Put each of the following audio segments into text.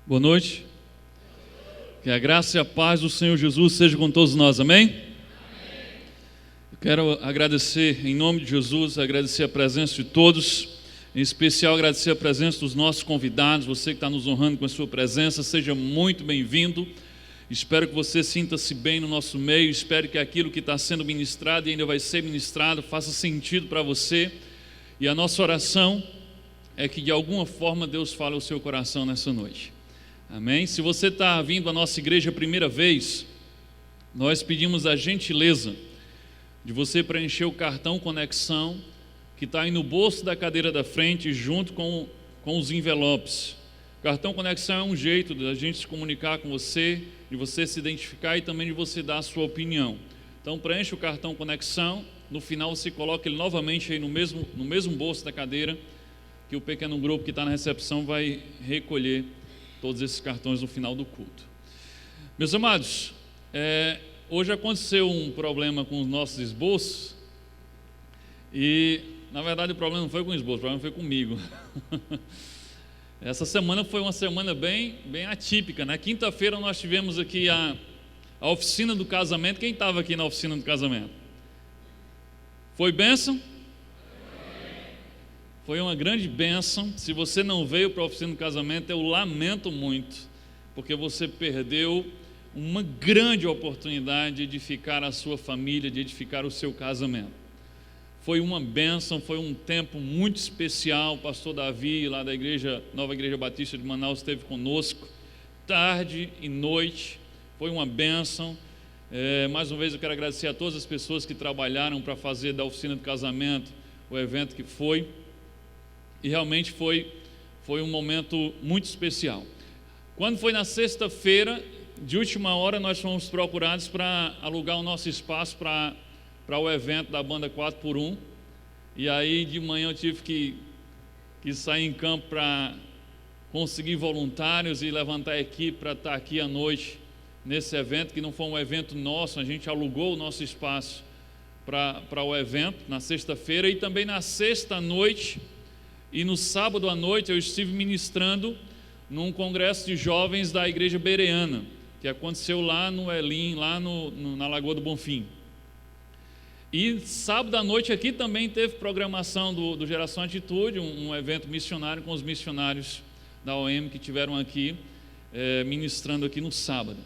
Boa noite. Que a graça e a paz do Senhor Jesus seja com todos nós, amém? Eu quero agradecer, em nome de Jesus, agradecer a presença de todos, em especial agradecer a presença dos nossos convidados, você que está nos honrando com a sua presença, seja muito bem-vindo. Espero que você sinta-se bem no nosso meio, espero que aquilo que está sendo ministrado e ainda vai ser ministrado faça sentido para você, e a nossa oração é que de alguma forma Deus fale ao seu coração nessa noite. Amém? Se você está vindo à nossa igreja a primeira vez, nós pedimos a gentileza de você preencher o cartão Conexão, que está aí no bolso da cadeira da frente, junto com os envelopes. O cartão Conexão é um jeito da gente se comunicar com você, de você se identificar e também de você dar a sua opinião. Então preencha o cartão Conexão, no final você coloca ele novamente aí no mesmo bolso da cadeira, que o pequeno grupo que está na recepção vai recolher todos esses cartões no final do culto. Meus amados, hoje aconteceu um problema com os nossos esboços e, na verdade, o problema não foi com o esboço, o problema foi comigo. Essa semana foi uma semana bem atípica, né? Quinta-feira nós tivemos aqui a oficina do casamento. Quem estava aqui na oficina do casamento? Foi bênção? Foi uma grande bênção. Se você não veio para a oficina do casamento, eu lamento muito, porque você perdeu uma grande oportunidade de edificar a sua família, de edificar o seu casamento. Foi uma bênção, foi um tempo muito especial. O pastor Davi, lá da Nova Igreja Batista de Manaus, esteve conosco, tarde e noite. Foi uma bênção. Mais uma vez eu quero agradecer a todas as pessoas que trabalharam para fazer da oficina do casamento o evento que foi. E realmente foi um momento muito especial. Quando foi na sexta-feira, de última hora, nós fomos procurados para alugar o nosso espaço para o evento da banda 4x1. E aí de manhã eu tive que sair em campo para conseguir voluntários e levantar a equipe para estar aqui à noite nesse evento, que não foi um evento nosso, a gente alugou o nosso espaço para o evento na sexta-feira. E também na sexta-noite e no sábado à noite eu estive ministrando num congresso de jovens da Igreja Bereana, que aconteceu lá no Elim, lá na Lagoa do Bonfim. E sábado à noite aqui também teve programação do Geração Atitude, um evento missionário com os missionários da OM que tiveram aqui, ministrando aqui no sábado.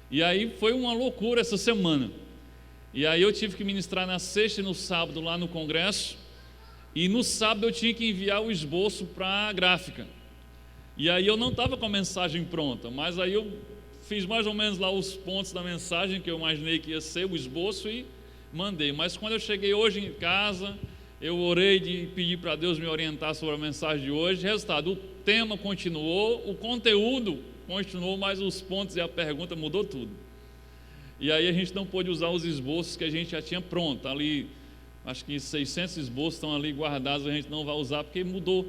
E aí foi uma loucura essa semana. E aí eu tive que ministrar na sexta e no sábado lá no congresso. E no sábado eu tinha que enviar o esboço para a gráfica. E aí eu não estava com a mensagem pronta, mas aí eu fiz mais ou menos lá os pontos da mensagem que eu imaginei que ia ser o esboço e mandei. Mas quando eu cheguei hoje em casa, eu orei de pedir para Deus me orientar sobre a mensagem de hoje. Resultado, o tema continuou, o conteúdo continuou, mas os pontos e a pergunta mudou tudo. E aí a gente não pôde usar os esboços que a gente já tinha pronto ali. Acho que 600 esboços estão ali guardados, a gente não vai usar porque mudou.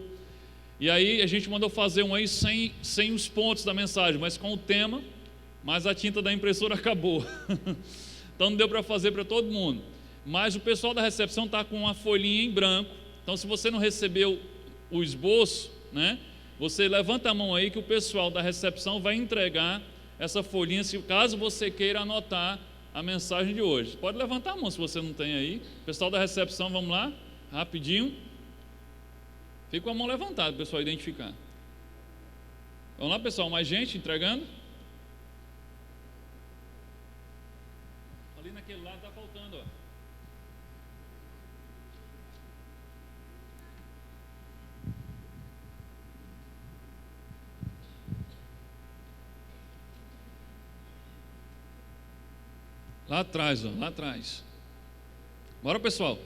E aí a gente mandou fazer um aí sem os pontos da mensagem, mas com o tema, mas a tinta da impressora acabou. Então não deu para fazer para todo mundo. Mas o pessoal da recepção está com uma folhinha em branco. Então se você não recebeu o esboço, né, você levanta a mão aí que o pessoal da recepção vai entregar essa folhinha, caso você queira anotar a mensagem de hoje. Pode levantar a mão se você não tem aí. Pessoal da recepção, vamos lá, rapidinho. Fica com a mão levantada, pessoal, identificar. Vamos lá, pessoal, mais gente entregando? Ali naquele lado está faltando, ó. Lá atrás, ó, lá atrás. Bora, pessoal.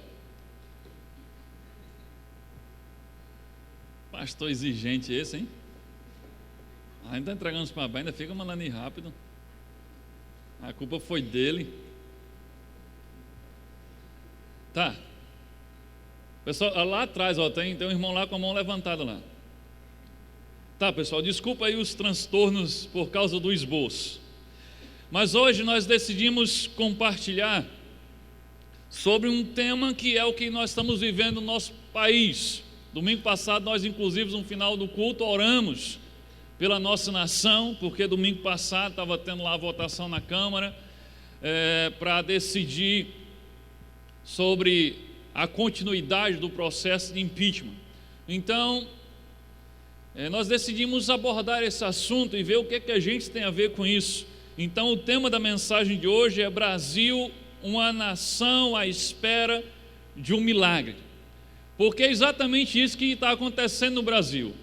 Pastor exigente esse, hein? Ainda está entregando os papéis, ainda fica mandando ir rápido. A culpa foi dele. Tá. Pessoal, lá atrás, ó, tem um irmão lá com a mão levantada lá. Tá, pessoal, desculpa aí os transtornos por causa do esboço. Mas hoje nós decidimos compartilhar sobre um tema que é o que nós estamos vivendo no nosso país. Domingo passado nós, inclusive, no final do culto, oramos pela nossa nação, porque domingo passado estava tendo lá a votação na Câmara para decidir sobre a continuidade do processo de impeachment. Então, nós decidimos abordar esse assunto e ver o que a gente tem a ver com isso. Então, o tema da mensagem de hoje é Brasil, uma nação à espera de um milagre. Porque é exatamente isso que está acontecendo no Brasil.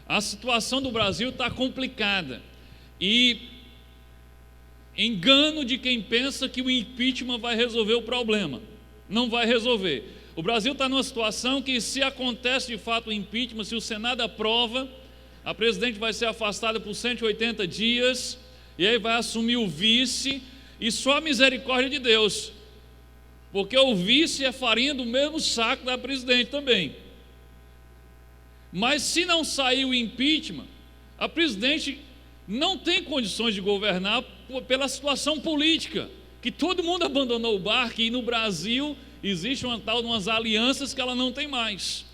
A situação do Brasil está complicada. E engano de quem pensa que o impeachment vai resolver o problema. Não vai resolver. O Brasil está numa situação que, se acontece de fato o impeachment, se o Senado aprova, a presidente vai ser afastada por 180 dias, e aí vai assumir o vice, e só a misericórdia de Deus, porque o vice é farinha do mesmo saco da presidente também. Mas se não sair o impeachment, a presidente não tem condições de governar pela situação política, que todo mundo abandonou o barco, e no Brasil existe uma tal de umas alianças que ela não tem mais.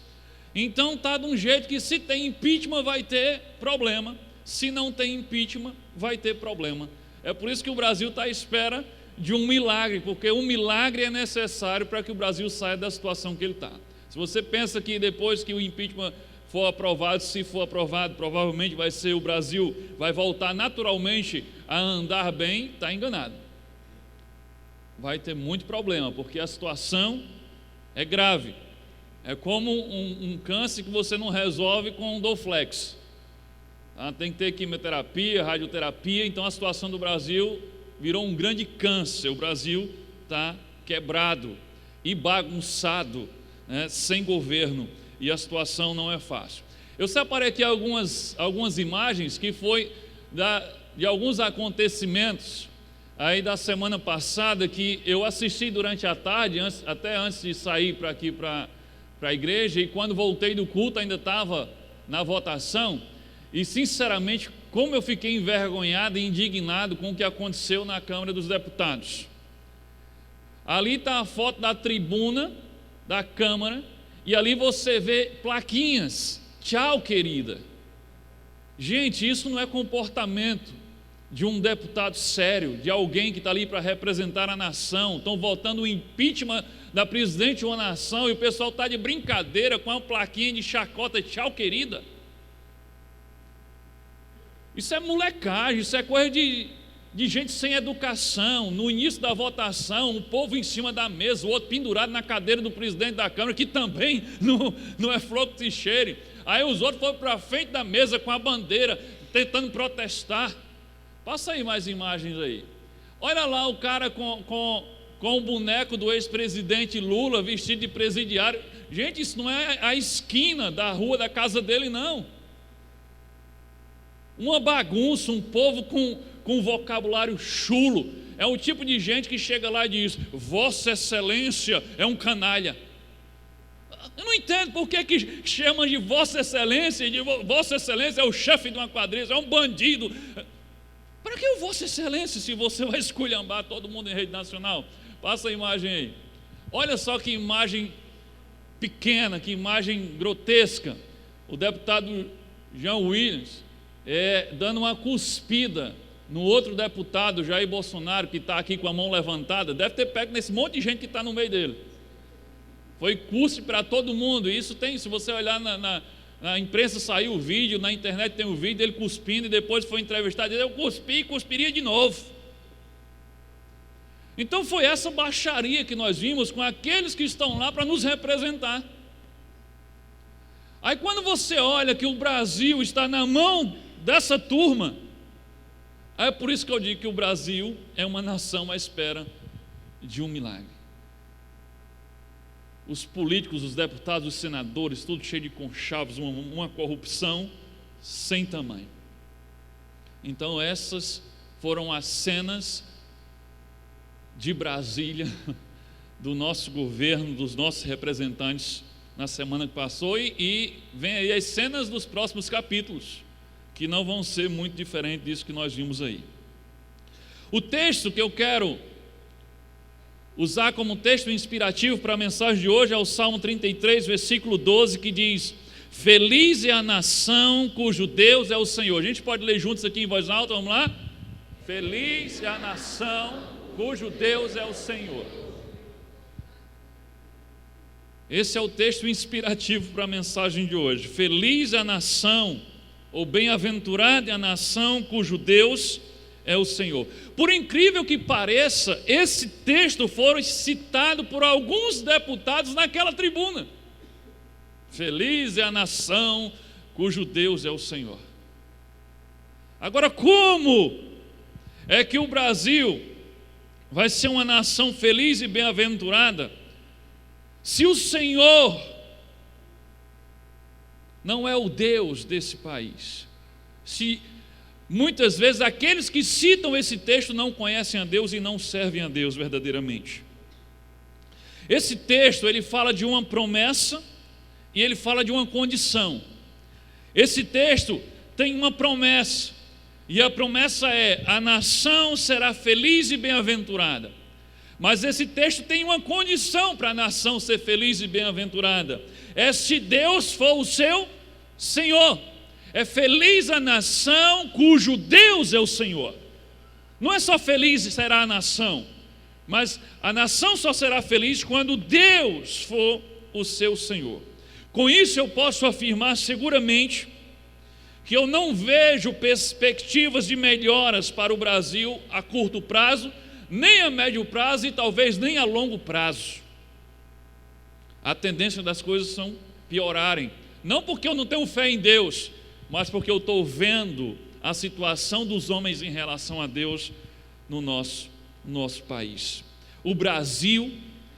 Então está de um jeito que, se tem impeachment vai ter problema, se não tem impeachment vai ter problema. É por isso que o Brasil está à espera de um milagre, porque um milagre é necessário para que o Brasil saia da situação que ele está. Se você pensa que depois que o impeachment for aprovado, se for aprovado, provavelmente vai ser, o Brasil vai voltar naturalmente a andar bem, está enganado. Vai ter muito problema, porque a situação é grave. É como um câncer que você não resolve com um Dorflex. Tem que ter quimioterapia, radioterapia. Então a situação do Brasil virou um grande câncer. O Brasil está quebrado e bagunçado, sem governo, e a situação não é fácil. Eu separei aqui algumas imagens que foi de alguns acontecimentos aí da semana passada, que eu assisti durante a tarde, até antes de sair para aqui para a igreja, e quando voltei do culto ainda estava na votação, e sinceramente, como eu fiquei envergonhado e indignado com o que aconteceu na Câmara dos Deputados. Ali está a foto da tribuna da Câmara, e ali você vê plaquinhas: tchau, querida. Gente, isso não é comportamento de um deputado sério, de alguém que está ali para representar a nação. Estão votando o impeachment da presidente de uma nação, e o pessoal está de brincadeira com uma plaquinha de chacota: tchau, querida. Isso é molecagem, isso é coisa de gente sem educação. No início da votação, o povo em cima da mesa, o outro pendurado na cadeira do presidente da Câmara, que também não é flor que se cheire. Aí os outros foram para a frente da mesa com a bandeira, tentando protestar. Passa aí mais imagens aí. Olha lá o cara com o boneco do ex-presidente Lula, vestido de presidiário. Gente, isso não é a esquina da rua da casa dele, não. Uma bagunça, um povo com vocabulário chulo. É o tipo de gente que chega lá e diz: Vossa Excelência é um canalha. Eu não entendo por que chamam de Vossa Excelência, Vossa Excelência é o chefe de uma quadrilha, é um bandido. Para que o Vossa Excelência, se você vai esculhambar todo mundo em rede nacional? Passa a imagem aí. Olha só que imagem pequena, que imagem grotesca. O deputado Jean Willis dando uma cuspida no outro deputado, Jair Bolsonaro, que está aqui com a mão levantada. Deve ter pego nesse monte de gente que está no meio dele. Foi cuspe para todo mundo. E isso tem, se você olhar na imprensa, saiu o vídeo, na internet tem o vídeo dele cuspindo, e depois foi entrevistado e disse: eu cuspi e cuspiria de novo. Então foi essa baixaria que nós vimos com aqueles que estão lá para nos representar. Aí quando você olha que o Brasil está na mão dessa turma, é por isso que eu digo que o Brasil é uma nação à espera de um milagre. Os políticos, os deputados, os senadores, tudo cheio de conchavos, uma corrupção sem tamanho. Então essas foram as cenas de Brasília, do nosso governo, dos nossos representantes na semana que passou, e vem aí as cenas dos próximos capítulos, que não vão ser muito diferentes disso que nós vimos aí. O texto que eu quero usar como texto inspirativo para a mensagem de hoje é o Salmo 33, versículo 12, que diz: Feliz é a nação cujo Deus é o Senhor. A gente pode ler juntos aqui em voz alta, vamos lá? Feliz é a nação cujo Deus é o Senhor. Esse é o texto inspirativo para a mensagem de hoje. Feliz é a nação, ou bem-aventurada é a nação cujo Deus é o Senhor. Por incrível que pareça, esse texto foi citado por alguns deputados naquela tribuna. Feliz é a nação cujo Deus é o Senhor. Agora, como é que o Brasil vai ser uma nação feliz e bem-aventurada se o Senhor não é o Deus desse país? Se muitas vezes aqueles que citam esse texto não conhecem a Deus e não servem a Deus verdadeiramente. Esse texto, ele fala de uma promessa e ele fala de uma condição. Esse texto tem uma promessa, e a promessa é: a nação será feliz e bem-aventurada. Mas esse texto tem uma condição para a nação ser feliz e bem-aventurada: é se Deus for o seu Senhor. É feliz a nação cujo Deus é o Senhor. Não é só feliz será a nação, mas a nação só será feliz quando Deus for o seu Senhor. Com isso eu posso afirmar seguramente que eu não vejo perspectivas de melhoras para o Brasil a curto prazo, nem a médio prazo e talvez nem a longo prazo. A tendência das coisas são piorarem. Não porque eu não tenho fé em Deus, mas porque eu estou vendo a situação dos homens em relação a Deus no nosso país. O Brasil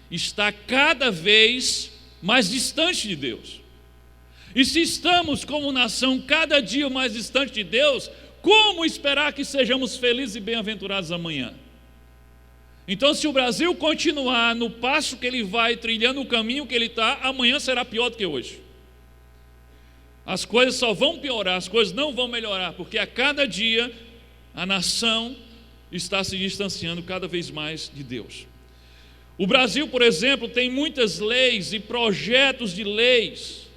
está cada vez mais distante de Deus. E se estamos como nação cada dia mais distante de Deus, como esperar que sejamos felizes e bem-aventurados amanhã? Então, se o Brasil continuar no passo que ele vai, trilhando o caminho que ele está, amanhã será pior do que hoje. As coisas só vão piorar, as coisas não vão melhorar, porque a cada dia a nação está se distanciando cada vez mais de Deus. O Brasil, por exemplo, tem muitas leis e projetos de leis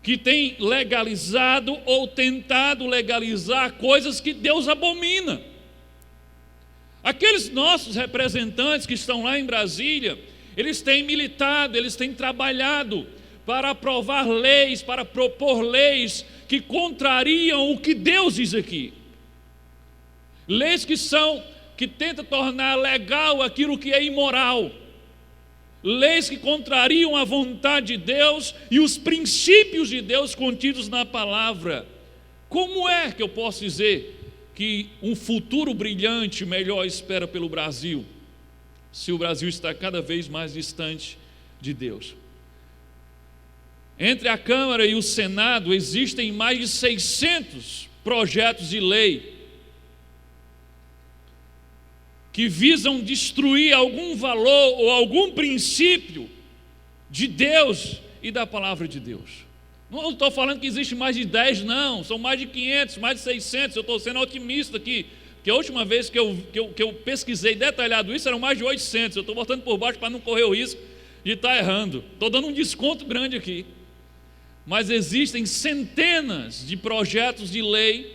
que têm legalizado ou tentado legalizar coisas que Deus abomina. Aqueles nossos representantes que estão lá em Brasília, eles têm militado, eles têm trabalhado para aprovar leis, para propor leis que contrariam o que Deus diz aqui. Leis que tentam tornar legal aquilo que é imoral. Leis que contrariam a vontade de Deus e os princípios de Deus contidos na palavra. Como é que eu posso dizer que um futuro brilhante, melhor espera pelo Brasil, se o Brasil está cada vez mais distante de Deus? Entre a Câmara e o Senado existem mais de 600 projetos de lei que visam destruir algum valor ou algum princípio de Deus e da palavra de Deus. Não estou falando que existe mais de 10, não, são mais de 500, mais de 600, eu estou sendo otimista aqui, porque a última vez que eu pesquisei detalhado isso, eram mais de 800, eu estou botando por baixo para não correr o risco de estar errando, estou dando um desconto grande aqui. Mas existem centenas de projetos de lei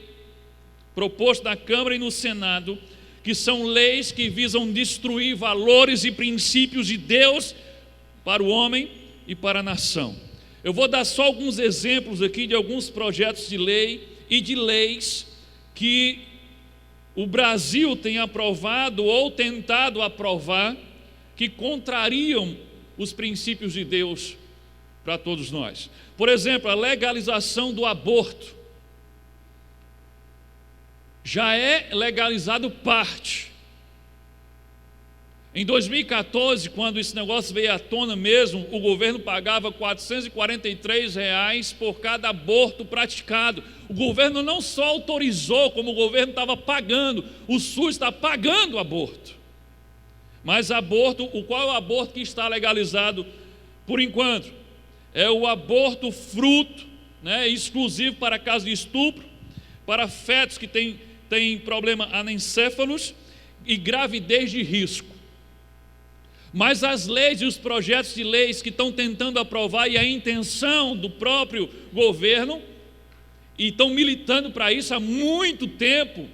propostos na Câmara e no Senado, que são leis que visam destruir valores e princípios de Deus para o homem e para a nação. Eu vou dar só alguns exemplos aqui de alguns projetos de lei e de leis que o Brasil tem aprovado ou tentado aprovar, que contrariam os princípios de Deus para todos nós. Por exemplo, a legalização do aborto. Já é legalizado parte. Em 2014, quando esse negócio veio à tona mesmo, o governo pagava R$ 443 por cada aborto praticado. O governo não só autorizou, como o governo estava pagando, o SUS está pagando o aborto. Mas aborto, qual é o aborto que está legalizado por enquanto? É o aborto fruto, exclusivo para casos de estupro, para fetos que têm problema anencéfalos e gravidez de risco. Mas as leis e os projetos de leis que estão tentando aprovar, e a intenção do próprio governo, e estão militando para isso há muito tempo,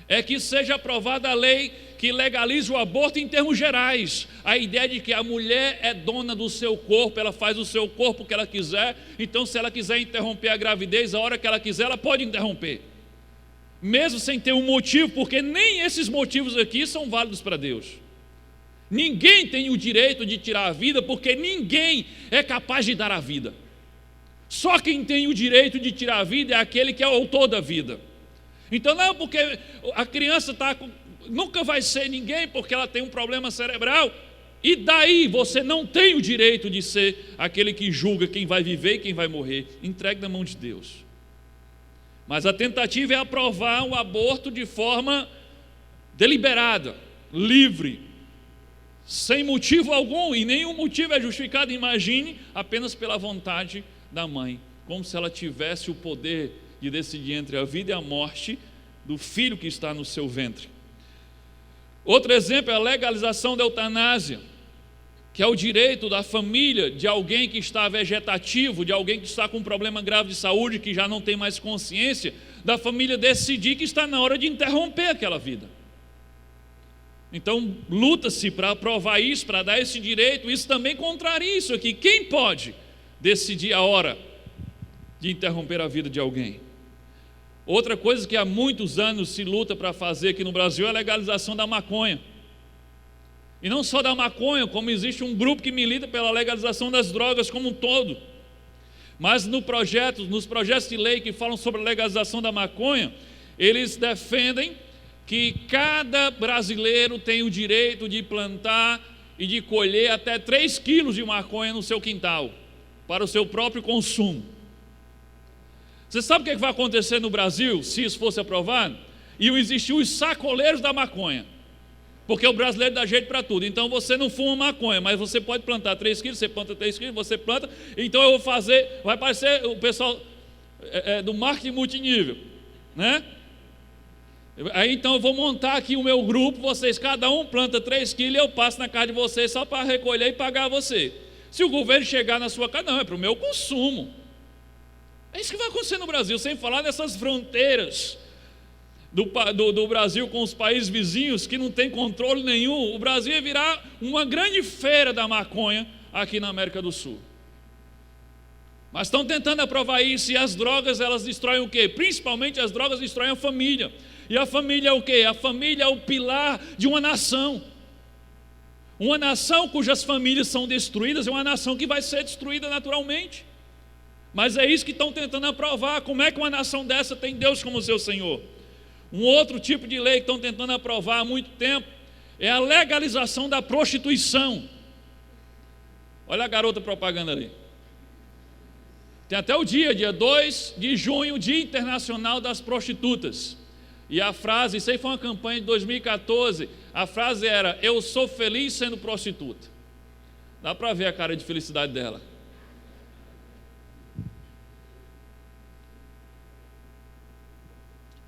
é que seja aprovada a lei que legalize o aborto em termos gerais. A ideia de que a mulher é dona do seu corpo, ela faz o seu corpo o que ela quiser, então se ela quiser interromper a gravidez, a hora que ela quiser, ela pode interromper. Mesmo sem ter um motivo, porque nem esses motivos aqui são válidos para Deus. Ninguém tem o direito de tirar a vida, porque ninguém é capaz de dar a vida. Só quem tem o direito de tirar a vida é aquele que é o autor da vida. Então não, porque a criança nunca vai ser ninguém porque ela tem um problema cerebral, e daí você não tem o direito de ser aquele que julga quem vai viver e quem vai morrer. Entregue na mão de Deus. Mas a tentativa é aprovar o aborto de forma deliberada, livre, sem motivo algum, e nenhum motivo é justificado, imagine, apenas pela vontade da mãe, como se ela tivesse o poder de decidir entre a vida e a morte do filho que está no seu ventre. Outro exemplo é a legalização da eutanásia, que é o direito da família de alguém que está vegetativo, de alguém que está com um problema grave de saúde, que já não tem mais consciência, da família decidir que está na hora de interromper aquela vida. Então, luta-se para aprovar isso, para dar esse direito. Isso também contraria isso aqui. Quem pode decidir a hora de interromper a vida de alguém? Outra coisa que há muitos anos se luta para fazer aqui no Brasil é a legalização da maconha. E não só da maconha, como existe um grupo que milita pela legalização das drogas como um todo. Mas nos projetos de lei que falam sobre a legalização da maconha, eles defendem que cada brasileiro tem o direito de plantar e de colher até 3 quilos de maconha no seu quintal, para o seu próprio consumo. Você sabe o que vai acontecer no Brasil, se isso fosse aprovado? Iam existir os sacoleiros da maconha, porque o brasileiro dá jeito para tudo. Então você não fuma maconha, mas você pode plantar 3 quilos, você planta 3 quilos, você planta, então eu vou fazer, vai parecer o pessoal do marketing multinível, né? Aí então eu vou montar aqui o meu grupo, vocês cada um planta 3 quilos e eu passo na casa de vocês só para recolher e pagar a você. Se o governo chegar na sua casa, não, é para o meu consumo. É isso que vai acontecer no Brasil, sem falar nessas fronteiras do Brasil com os países vizinhos que não tem controle nenhum. O Brasil ia virar uma grande feira da maconha aqui na América do Sul. Mas estão tentando aprovar isso, e as drogas, elas destroem o quê? Principalmente as drogas destroem a família. E a família é o quê? A família é o pilar de uma nação. Uma nação cujas famílias são destruídas é uma nação que vai ser destruída naturalmente. Mas é isso que estão tentando aprovar. Como é que uma nação dessa tem Deus como seu Senhor? Um outro tipo de lei que estão tentando aprovar há muito tempo é a legalização da prostituição. Olha a garota propaganda ali. Tem até o dia 2 de junho, Dia Internacional das Prostitutas. E a frase, isso aí foi uma campanha de 2014, a frase era: eu sou feliz sendo prostituta. Dá para ver a cara de felicidade dela.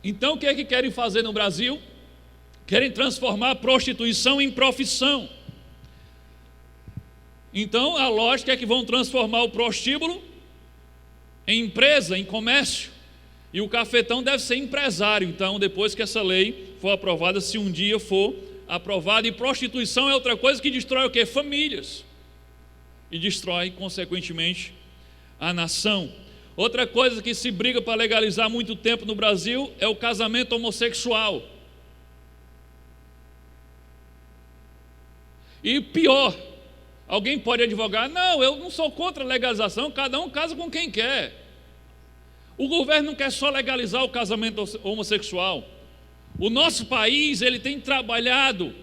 Então o que é que querem fazer no Brasil? Querem transformar a prostituição em profissão. Então a lógica é que vão transformar o prostíbulo em empresa, em comércio. E o cafetão deve ser empresário, então, depois que essa lei for aprovada, se um dia for aprovada. E prostituição é outra coisa que destrói o quê? Famílias. E destrói, consequentemente, a nação. Outra coisa que se briga para legalizar há muito tempo no Brasil é o casamento homossexual. E pior, alguém pode advogar: não, eu não sou contra a legalização, cada um casa com quem quer. O governo não quer só legalizar o casamento homossexual. O nosso país, ele tem trabalhado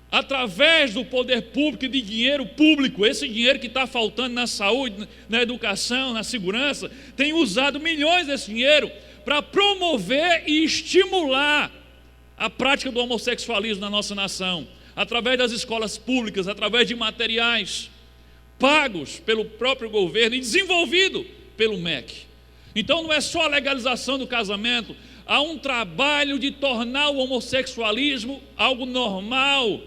através do poder público e de dinheiro público, esse dinheiro que está faltando na saúde, na educação, na segurança, tem usado milhões desse dinheiro para promover e estimular a prática do homossexualismo na nossa nação, através das escolas públicas, através de materiais pagos pelo próprio governo e desenvolvido pelo MEC. Então não é só a legalização do casamento, há um trabalho de tornar o homossexualismo algo normal,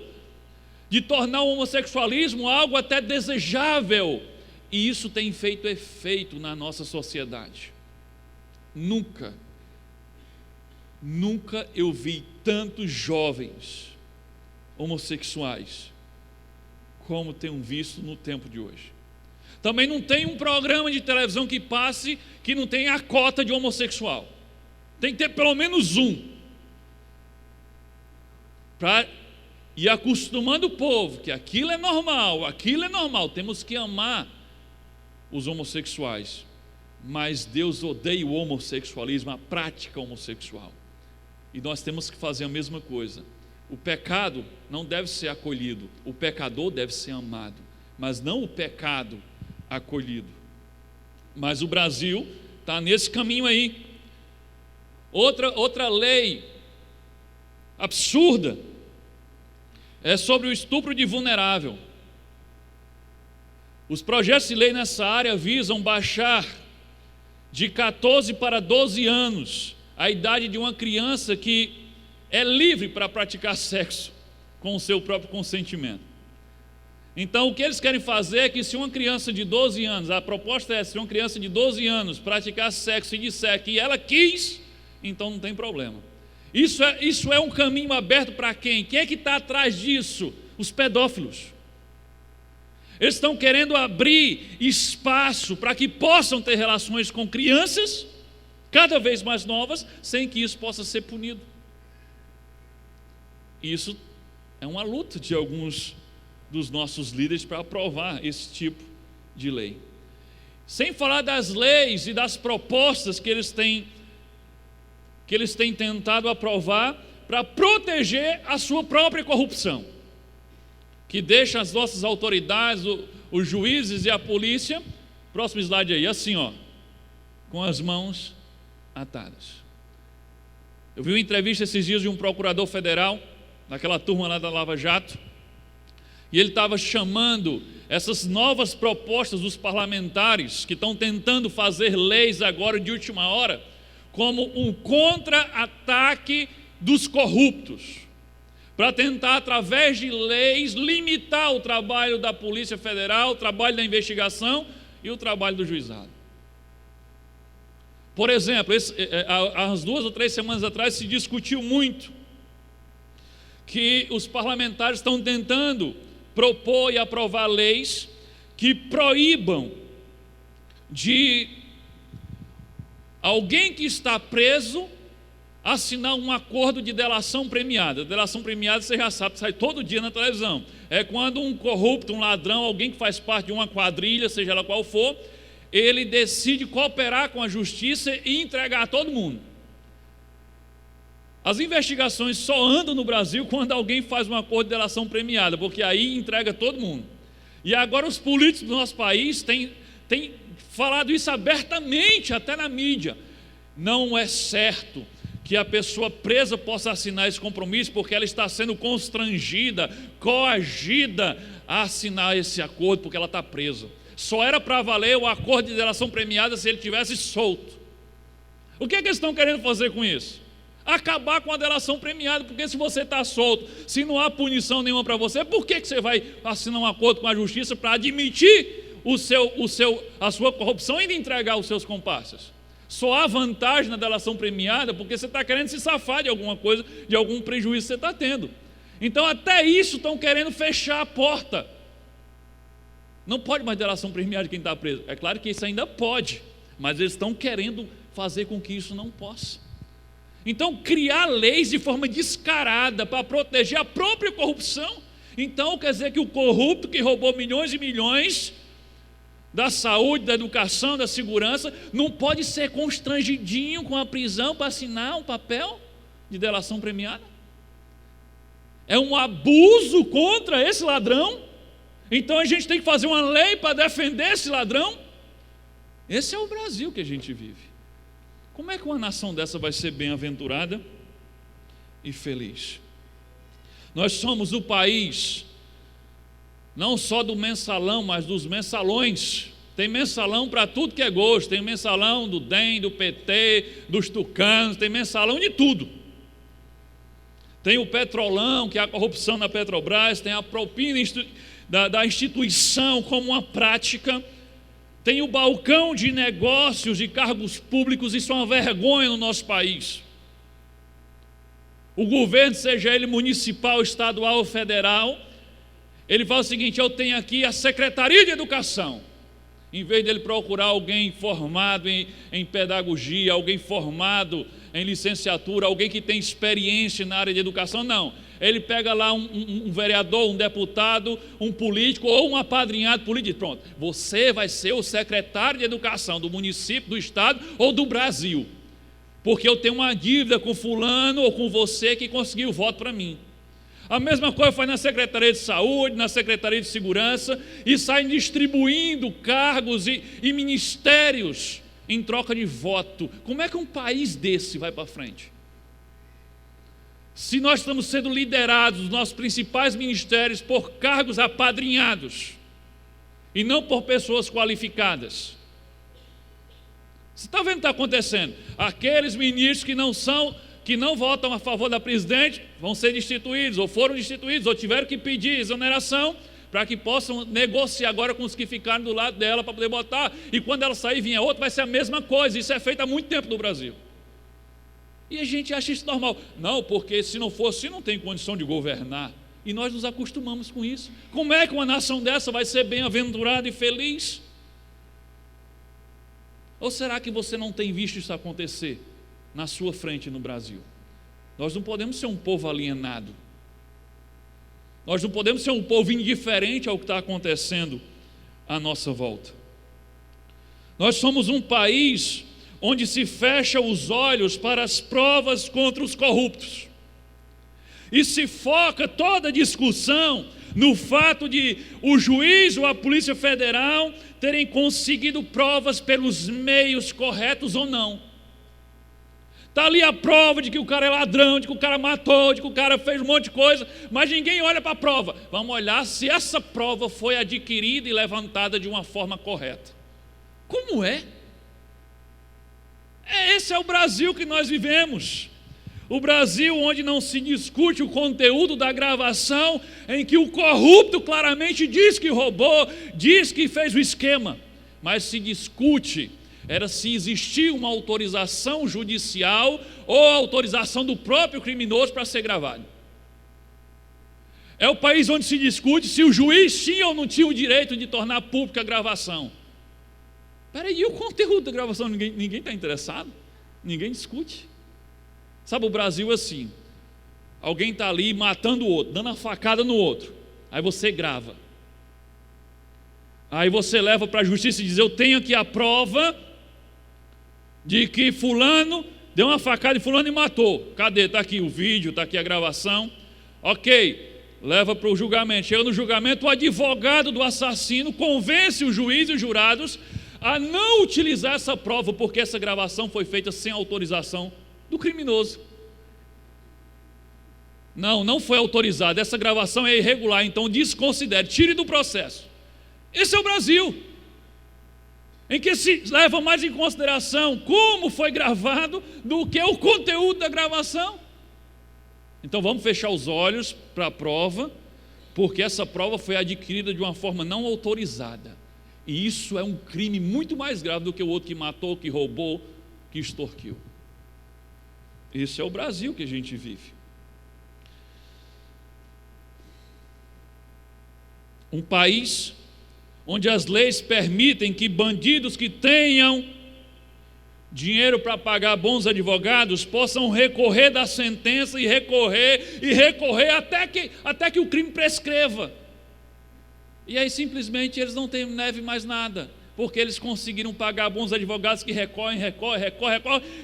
de tornar o homossexualismo algo até desejável, e isso tem feito efeito na nossa sociedade. Nunca eu vi tantos jovens homossexuais como tenho visto no tempo de hoje. Também não tem um programa de televisão que passe que não tenha a cota de homossexual. Tem que ter pelo menos um. Para ir acostumando o povo que aquilo é normal. Temos que amar os homossexuais. Mas Deus odeia o homossexualismo, a prática homossexual. E nós temos que fazer a mesma coisa. O pecado não deve ser acolhido, o pecador deve ser amado, mas não o pecado acolhido. Mas o Brasil está nesse caminho aí. Outra lei absurda é sobre o estupro de vulnerável. Os projetos de lei nessa área visam baixar de 14 para 12 anos a idade de uma criança que é livre para praticar sexo com o seu próprio consentimento. Então, o que eles querem fazer é que se uma criança de 12 anos, a proposta é, se uma criança de 12 anos praticar sexo e disser que ela quis, então não tem problema. Isso é um caminho aberto para quem? Quem é que está atrás disso? Os pedófilos. Eles estão querendo abrir espaço para que possam ter relações com crianças, cada vez mais novas, sem que isso possa ser punido. Isso é uma luta de alguns dos nossos líderes para aprovar esse tipo de lei. Sem falar das leis e das propostas que eles têm tentado aprovar para proteger a sua própria corrupção, que deixa as nossas autoridades, os juízes e a polícia, próximo slide aí, assim ó, com as mãos atadas. Eu vi uma entrevista esses dias de um procurador federal, naquela turma lá da Lava Jato, e ele estava chamando essas novas propostas dos parlamentares que estão tentando fazer leis agora de última hora como um contra-ataque dos corruptos, para tentar, através de leis, limitar o trabalho da Polícia Federal, o trabalho da investigação e o trabalho do juizado. Por exemplo, há 2 ou 3 semanas atrás se discutiu muito que os parlamentares estão tentando propor e aprovar leis que proíbam de alguém que está preso assinar um acordo de delação premiada. Delação premiada, você já sabe, sai todo dia na televisão. É quando um corrupto, um ladrão, alguém que faz parte de uma quadrilha, seja ela qual for, ele decide cooperar com a justiça e entregar a todo mundo. As investigações só andam no Brasil quando alguém faz um acordo de delação premiada, porque aí entrega todo mundo. E agora os políticos do nosso país têm falado isso abertamente, até na mídia. Não é certo que a pessoa presa possa assinar esse compromisso, porque ela está sendo constrangida, coagida a assinar esse acordo, porque ela está presa. Só era para valer o acordo de delação premiada se ele tivesse solto. O que é que eles estão querendo fazer com isso? Acabar com a delação premiada, porque se você está solto, se não há punição nenhuma para você, por que você vai assinar um acordo com a justiça para admitir a sua corrupção e ainda entregar os seus comparsas? Só há vantagem na delação premiada porque você está querendo se safar de alguma coisa, de algum prejuízo que você está tendo. Então até isso estão querendo fechar a porta. Não pode mais delação premiada de quem está preso. É claro que isso ainda pode, mas eles estão querendo fazer com que isso não possa. Então criar leis de forma descarada para proteger a própria corrupção. Então quer dizer que o corrupto que roubou milhões e milhões da saúde, da educação, da segurança, não pode ser constrangidinho com a prisão para assinar um papel de delação premiada? É um abuso contra esse ladrão. Então a gente tem que fazer uma lei para defender esse ladrão. Esse é o Brasil que a gente vive. Como é que uma nação dessa vai ser bem-aventurada e feliz? Nós somos o país não só do mensalão, mas dos mensalões. Tem mensalão para tudo que é gosto. Tem mensalão do DEM, do PT, dos tucanos, tem mensalão de tudo. Tem o Petrolão, que é a corrupção na Petrobras, tem a propina da instituição como uma prática, tem o balcão de negócios de cargos públicos. Isso é uma vergonha no nosso país. O governo, seja ele municipal, estadual ou federal, ele fala o seguinte: eu tenho aqui a Secretaria de Educação. Em vez dele procurar alguém formado em pedagogia, alguém formado em licenciatura, alguém que tem experiência na área de educação, não. Ele pega lá um vereador, um deputado, um político ou um apadrinhado político. Pronto, você vai ser o secretário de Educação do município, do estado ou do Brasil, porque eu tenho uma dívida com fulano ou com você que conseguiu o voto para mim. A mesma coisa faz na Secretaria de Saúde, na Secretaria de Segurança, e saem distribuindo cargos e ministérios em troca de voto. Como é que um país desse vai para frente? Se nós estamos sendo liderados, os nossos principais ministérios, por cargos apadrinhados, e não por pessoas qualificadas. Você está vendo o que está acontecendo? Aqueles ministros que não votam a favor da presidente vão ser destituídos, ou foram destituídos, ou tiveram que pedir exoneração para que possam negociar agora com os que ficaram do lado dela para poder botar, e quando ela sair vinha outra, vai ser a mesma coisa. Isso é feito há muito tempo no Brasil. E a gente acha isso normal. Não, porque se não for assim, não tem condição de governar. E nós nos acostumamos com isso. Como é que uma nação dessa vai ser bem-aventurada e feliz? Ou será que você não tem visto isso acontecer na sua frente no Brasil? Nós não podemos ser um povo alienado. Nós não podemos ser um povo indiferente ao que está acontecendo à nossa volta. Nós somos um país onde se fecha os olhos para as provas contra os corruptos. E se foca toda a discussão no fato de o juiz ou a Polícia Federal terem conseguido provas pelos meios corretos ou não. Está ali a prova de que o cara é ladrão, de que o cara matou, de que o cara fez um monte de coisa, mas ninguém olha para a prova. Vamos olhar se essa prova foi adquirida e levantada de uma forma correta. Como é? Esse é o Brasil que nós vivemos. O Brasil onde não se discute o conteúdo da gravação, em que o corrupto claramente diz que roubou, diz que fez o esquema, mas se discute era se existia uma autorização judicial ou autorização do próprio criminoso para ser gravado. É o país onde se discute se o juiz tinha ou não tinha o direito de tornar pública a gravação. Espera aí, e o conteúdo da gravação? Ninguém está interessado? Ninguém discute. Sabe, o Brasil é assim: alguém está ali matando o outro, dando uma facada no outro, aí você grava, aí você leva para a justiça e diz: eu tenho aqui a prova de que fulano deu uma facada em fulano e matou. Cadê? Está aqui o vídeo, está aqui a gravação. Ok, leva para o julgamento. Chega no julgamento, o advogado do assassino convence o juiz e os jurados a não utilizar essa prova, porque essa gravação foi feita sem autorização do criminoso. Não foi autorizada, essa gravação é irregular, então desconsidere, tire do processo. Esse é o Brasil, em que se leva mais em consideração como foi gravado do que o conteúdo da gravação. Então vamos fechar os olhos para a prova, porque essa prova foi adquirida de uma forma não autorizada. E isso é um crime muito mais grave do que o outro que matou, que roubou, que extorquiu. Esse é o Brasil que a gente vive. Um país onde as leis permitem que bandidos que tenham dinheiro para pagar bons advogados possam recorrer da sentença e recorrer até que o crime prescreva. E aí simplesmente eles não levem mais nada, porque eles conseguiram pagar bons advogados que recorrem,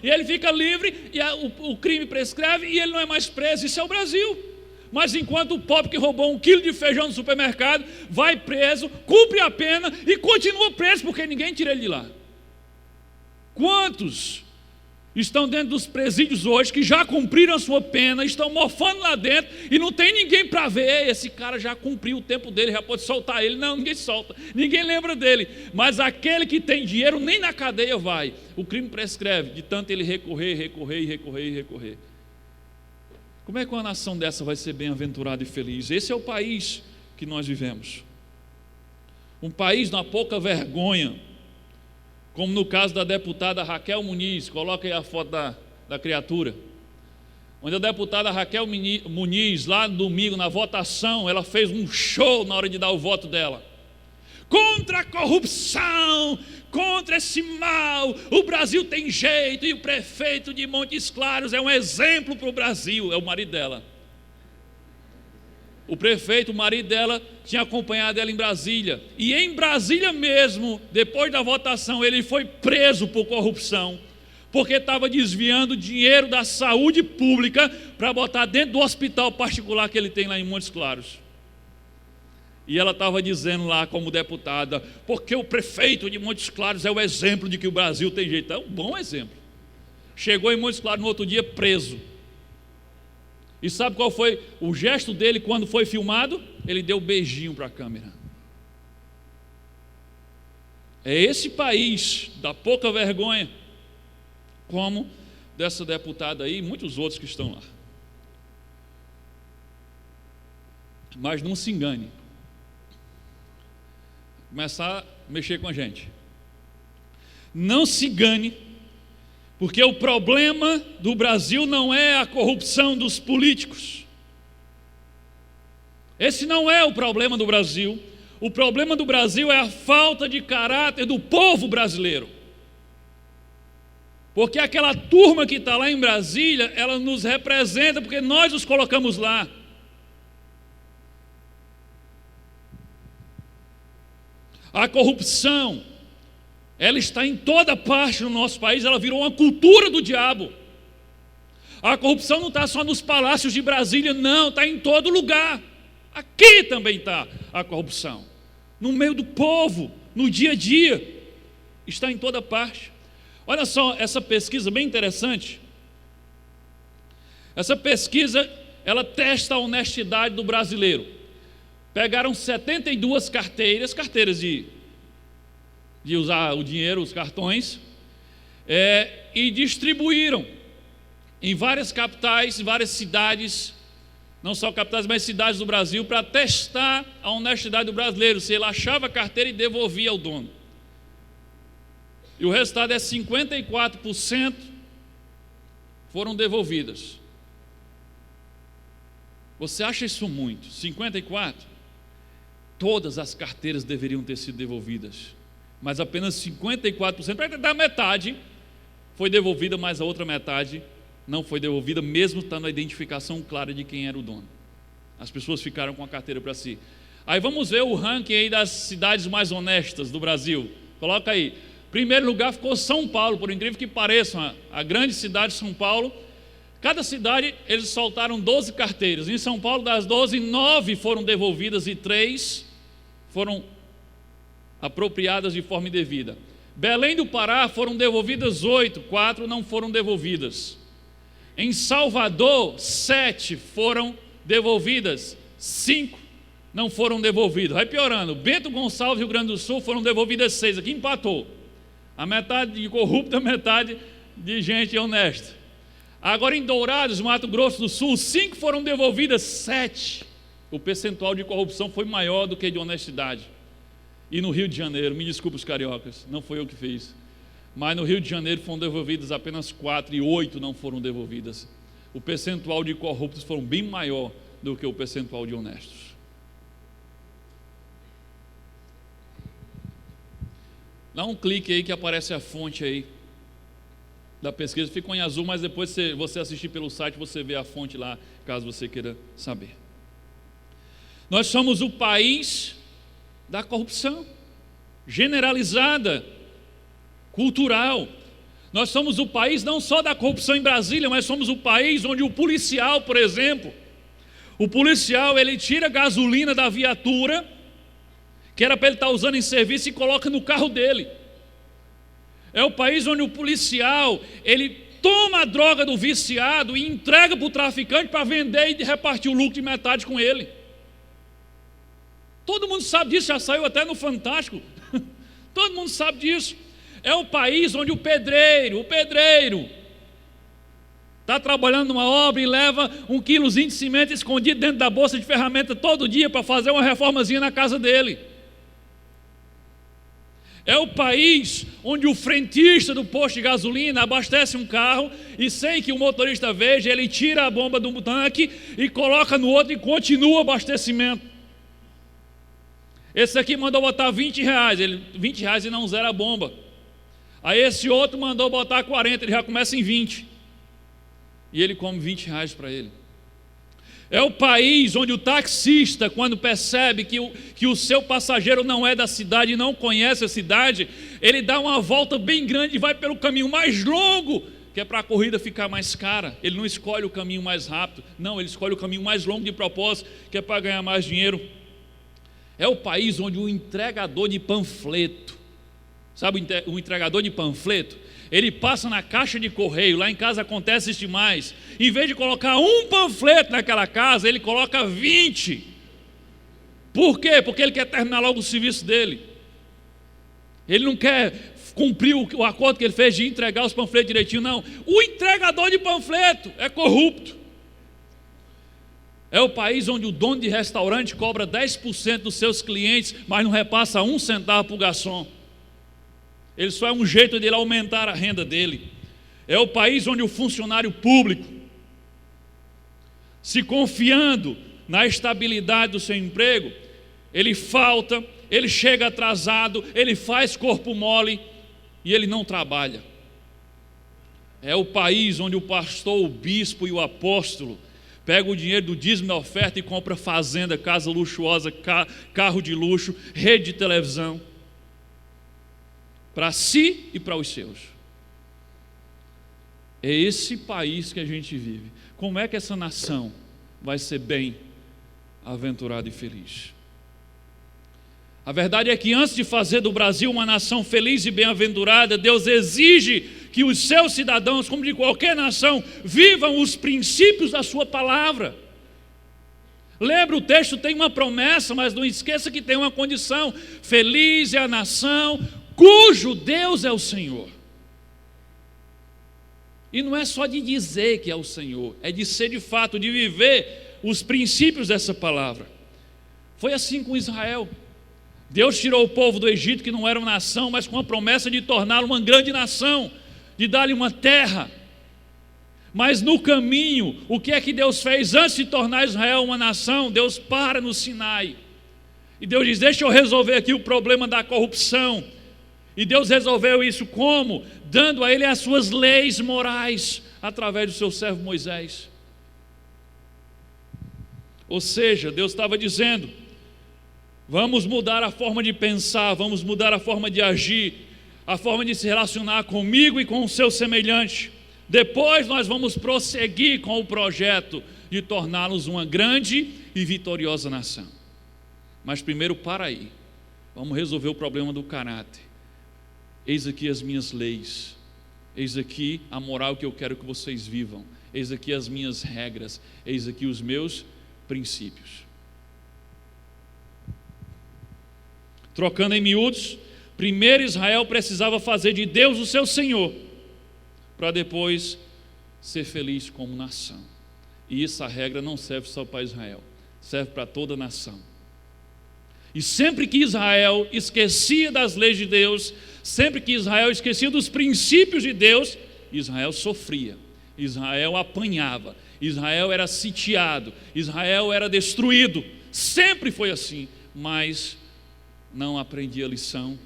e ele fica livre, e o crime prescreve e ele não é mais preso. Isso é o Brasil. Mas enquanto o pobre que roubou 1 quilo de feijão no supermercado vai preso, cumpre a pena e continua preso, porque ninguém tira ele de lá. Quantos estão dentro dos presídios hoje que já cumpriram a sua pena, estão mofando lá dentro e não tem ninguém para ver? Esse cara já cumpriu o tempo dele, já pode soltar ele. Não, ninguém solta, ninguém lembra dele. Mas aquele que tem dinheiro nem na cadeia vai. O crime prescreve, de tanto ele recorrer. Como é que uma nação dessa vai ser bem-aventurada e feliz? Esse é o país que nós vivemos. Um país na pouca vergonha, como no caso da deputada Raquel Muniz. Coloca aí a foto da criatura. Onde a deputada Raquel Muniz, lá no domingo, na votação, ela fez um show na hora de dar o voto dela. Contra a corrupção, contra esse mal, o Brasil tem jeito, e o prefeito de Montes Claros é um exemplo para o Brasil, é o marido dela. O prefeito, o marido dela, tinha acompanhado ela em Brasília, e em Brasília mesmo, depois da votação, ele foi preso por corrupção, porque estava desviando dinheiro da saúde pública para botar dentro do hospital particular que ele tem lá em Montes Claros. E ela estava dizendo lá como deputada, porque o prefeito de Montes Claros é o exemplo de que o Brasil tem jeito. É um bom exemplo. Chegou em Montes Claros no outro dia preso. E sabe qual foi o gesto dele quando foi filmado? Ele deu um beijinho para a câmera. É esse país da pouca vergonha, como dessa deputada aí e muitos outros que estão lá. Mas não se engane. Começar a mexer com a gente. Não se engane, porque o problema do Brasil não é a corrupção dos políticos. Esse não é o problema do Brasil. O problema do Brasil é a falta de caráter do povo brasileiro. Porque aquela turma que está lá em Brasília, ela nos representa, porque nós os colocamos lá. A corrupção, ela está em toda parte no nosso país, ela virou uma cultura do diabo. A corrupção não está só nos palácios de Brasília, não, está em todo lugar. Aqui também está a corrupção. No meio do povo, no dia a dia, está em toda parte. Olha só essa pesquisa bem interessante. Essa pesquisa, ela testa a honestidade do brasileiro. Pegaram 72 carteiras de usar o dinheiro, os cartões, e distribuíram em várias capitais, várias cidades, não só capitais, mas cidades do Brasil, para testar a honestidade do brasileiro, se ele achava a carteira e devolvia ao dono. E o resultado é 54% foram devolvidas. Você acha isso muito? 54%? Todas as carteiras deveriam ter sido devolvidas, mas apenas 54%, para dar metade, foi devolvida, mas a outra metade não foi devolvida, mesmo estando a identificação clara de quem era o dono. As pessoas ficaram com a carteira para si. Aí vamos ver o ranking aí das cidades mais honestas do Brasil. Coloca aí. Primeiro lugar ficou São Paulo, por incrível que pareça, a grande cidade de São Paulo. Cada cidade eles soltaram 12 carteiras. Em São Paulo, das 12, 9 foram devolvidas e 3 foram apropriadas de forma indevida. Belém do Pará foram devolvidas 8, 4 não foram devolvidas. Em Salvador, 7 foram devolvidas, 5 não foram devolvidas. Vai piorando. Bento Gonçalves, Rio Grande do Sul, foram devolvidas 6. Aqui empatou. A metade de corrupto, a metade de gente honesta. Agora em Dourados, Mato Grosso do Sul, 5 foram devolvidas, 7. O percentual de corrupção foi maior do que de honestidade. E no Rio de Janeiro, me desculpe os cariocas, não foi eu que fiz, mas no Rio de Janeiro foram devolvidas apenas 4 e 8 não foram devolvidas. O percentual de corruptos foi bem maior do que o percentual de honestos. Dá um clique aí que aparece a fonte aí da pesquisa, ficou em azul, mas depois você assistir pelo site, você vê a fonte lá, caso você queira saber. Nós somos o país da corrupção generalizada, cultural. Nós somos o país não só da corrupção em Brasília, mas somos o país onde o policial, por exemplo, o policial ele tira a gasolina da viatura, que era para ele estar usando em serviço, e coloca no carro dele. É o país onde o policial ele toma a droga do viciado e entrega para o traficante para vender e repartir o lucro de metade com ele. Todo mundo sabe disso, já saiu até no Fantástico. Todo mundo sabe disso. É o país onde o pedreiro, Está trabalhando numa obra e leva 1 quilozinho de cimento escondido dentro da bolsa de ferramenta todo dia para fazer uma reformazinha na casa dele. É o país onde o frentista do posto de gasolina abastece um carro e, sem que o motorista veja, ele tira a bomba do tanque e coloca no outro e continua o abastecimento. Esse aqui mandou botar R$20, R$20 e não zera a bomba. Aí esse outro mandou botar 40, ele já começa em 20. E ele come R$20 para ele. É o país onde o taxista, quando percebe que o seu passageiro não é da cidade e não conhece a cidade, ele dá uma volta bem grande e vai pelo caminho mais longo, que é para a corrida ficar mais cara. Ele não escolhe o caminho mais rápido, não, ele escolhe o caminho mais longo de propósito, que é para ganhar mais dinheiro. É o país onde o entregador de panfleto, sabe o entregador de panfleto? Ele passa na caixa de correio, lá em casa acontece isso demais. Em vez de colocar um panfleto naquela casa, ele coloca 20. Por quê? Porque ele quer terminar logo o serviço dele. Ele não quer cumprir o acordo que ele fez de entregar os panfletos direitinho, não. O entregador de panfleto é corrupto. É o país onde o dono de restaurante cobra 10% dos seus clientes, mas não repassa 1 centavo para o garçom. Ele só é um jeito de ele aumentar a renda dele. É o país onde o funcionário público, se confiando na estabilidade do seu emprego, ele falta, ele chega atrasado, ele faz corpo mole e ele não trabalha. É o país onde o pastor, o bispo e o apóstolo pega o dinheiro do dízimo da oferta e compra fazenda, casa luxuosa, carro de luxo, rede de televisão, para si e para os seus. É esse país que a gente vive. Como é que essa nação vai ser bem-aventurada e feliz? A verdade é que antes de fazer do Brasil uma nação feliz e bem-aventurada, Deus exige que os seus cidadãos, como de qualquer nação, vivam os princípios da sua palavra. Lembra, o texto tem uma promessa, mas não esqueça que tem uma condição: feliz é a nação cujo Deus é o Senhor. E não é só de dizer que é o Senhor, é de ser de fato, de viver os princípios dessa palavra. Foi assim com Israel. Deus tirou o povo do Egito, que não era uma nação, mas com a promessa de torná-lo uma grande nação, de dar-lhe uma terra. Mas no caminho, o que é que Deus fez? Antes de tornar Israel uma nação, Deus para no Sinai. E Deus diz: deixa eu resolver aqui o problema da corrupção. E Deus resolveu isso como? Dando a ele as suas leis morais, através do seu servo Moisés. Ou seja, Deus estava dizendo: vamos mudar a forma de pensar, vamos mudar a forma de agir, a forma de se relacionar comigo e com o seu semelhante. Depois nós vamos prosseguir com o projeto de torná-los uma grande e vitoriosa nação. Mas primeiro, para aí, vamos resolver o problema do caráter. Eis aqui as minhas leis, eis aqui a moral que eu quero que vocês vivam, eis aqui as minhas regras, eis aqui os meus princípios. Trocando em miúdos, primeiro Israel precisava fazer de Deus o seu Senhor, para depois ser feliz como nação. E essa regra não serve só para Israel, serve para toda a nação. E sempre que Israel esquecia das leis de Deus, sempre que Israel esquecia dos princípios de Deus, Israel sofria, Israel apanhava, Israel era sitiado, Israel era destruído. Sempre foi assim, mas não aprendia a lição,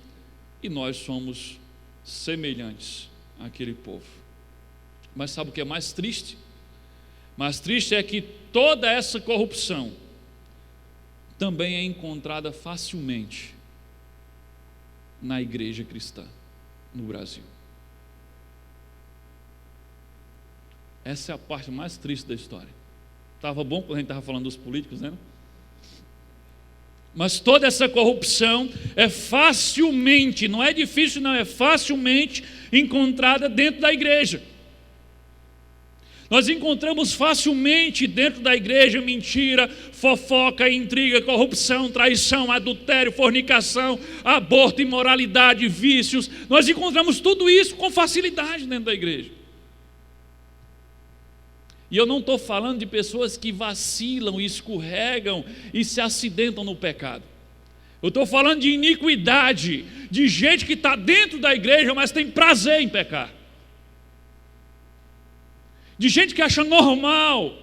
e nós somos semelhantes àquele povo. Mas sabe o que é mais triste? Mais triste é que toda essa corrupção também é encontrada facilmente na igreja cristã no Brasil. Essa é a parte mais triste da história. Estava bom quando a gente estava falando dos políticos, né? Mas toda essa corrupção é facilmente, não é difícil não, é facilmente encontrada dentro da igreja. Nós encontramos facilmente dentro da igreja mentira, fofoca, intriga, corrupção, traição, adultério, fornicação, aborto, imoralidade, vícios. Nós encontramos tudo isso com facilidade dentro da igreja. E eu não estou falando de pessoas que vacilam, escorregam e se acidentam no pecado. Eu estou falando de iniquidade, de gente que está dentro da igreja, mas tem prazer em pecar. De gente que acha normal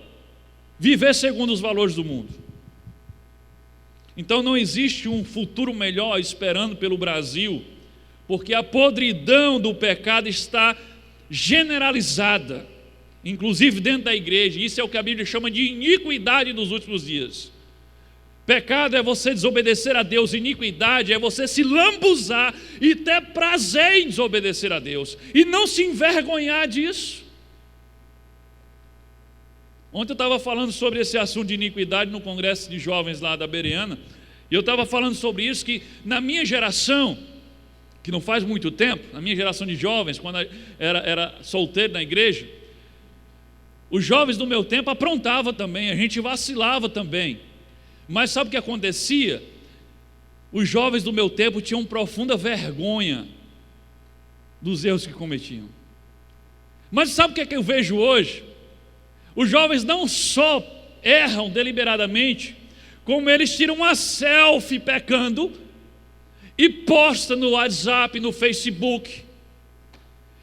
viver segundo os valores do mundo. Então não existe um futuro melhor esperando pelo Brasil, porque a podridão do pecado está generalizada, inclusive dentro da igreja. Isso é o que a Bíblia chama de iniquidade dos últimos dias. Pecado é você desobedecer a Deus, iniquidade é você se lambuzar e ter prazer em desobedecer a Deus, e não se envergonhar disso. Ontem eu estava falando sobre esse assunto de iniquidade no congresso de jovens lá da Bereana, e eu estava falando sobre isso, que na minha geração, que não faz muito tempo, na minha geração de jovens, quando era solteiro na igreja, os jovens do meu tempo aprontavam também, a gente vacilava também. Mas sabe o que acontecia? Os jovens do meu tempo tinham profunda vergonha dos erros que cometiam. Mas sabe o que eu vejo hoje? Os jovens não só erram deliberadamente, como eles tiram uma selfie pecando e postam no WhatsApp, no Facebook.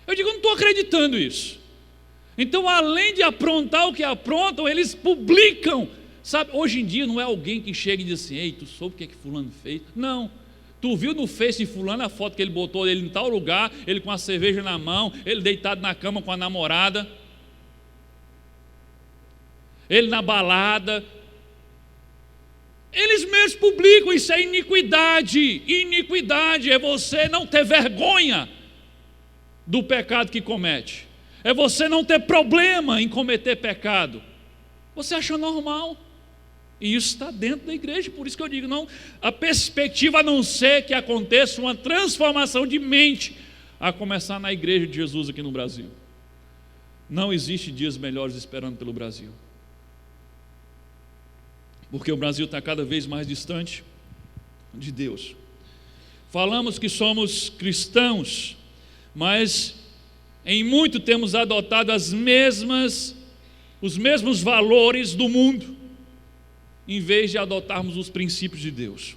Eu digo, eu não estou acreditando nisso. Então, além de aprontar o que aprontam, eles publicam. Sabe, hoje em dia não é alguém que chega e diz assim: ei, tu soube o que fulano fez? Não, tu viu no Face de fulano a foto que ele botou ele em tal lugar, ele com a cerveja na mão, ele deitado na cama com a namorada, ele na balada. Eles mesmos publicam. Isso é iniquidade. Iniquidade é você não ter vergonha do pecado que comete, é você não ter problema em cometer pecado, você acha normal. E isso está dentro da igreja. Por isso que eu digo, não, a perspectiva, a não ser que aconteça uma transformação de mente, a começar na igreja de Jesus aqui no Brasil. Não existe dias melhores esperando pelo Brasil, porque o Brasil está cada vez mais distante de Deus. Falamos que somos cristãos, mas em muito temos adotado os mesmos valores do mundo, em vez de adotarmos os princípios de Deus.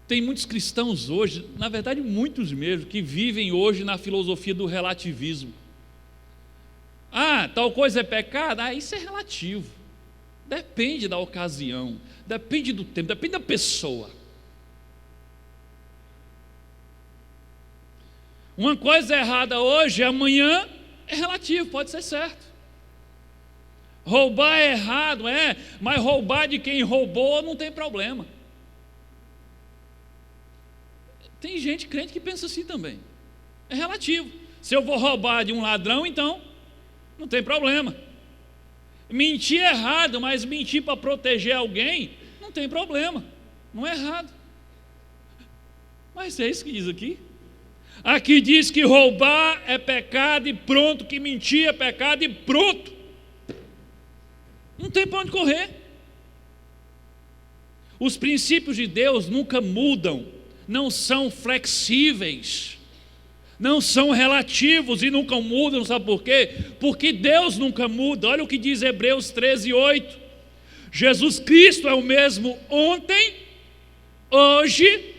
Tem muitos cristãos hoje, na verdade muitos mesmo, que vivem hoje na filosofia do relativismo. Ah, tal coisa é pecado? Ah, isso é relativo. Depende da ocasião, depende do tempo, depende da pessoa. Uma coisa errada hoje, amanhã é relativo, pode ser certo. Roubar é errado, mas roubar de quem roubou não tem problema. Tem gente crente que pensa assim também. É relativo. Se eu vou roubar de um ladrão, então não tem problema. Mentir é errado, mas mentir para proteger alguém não tem problema, não é errado. Mas é isso que diz aqui. Aqui diz que roubar é pecado e pronto, que mentir é pecado e pronto. Não tem para onde correr. Os princípios de Deus nunca mudam, não são flexíveis, não são relativos e nunca mudam. Sabe por quê? Porque Deus nunca muda. Olha o que diz Hebreus 13:8. Jesus Cristo é o mesmo ontem, hoje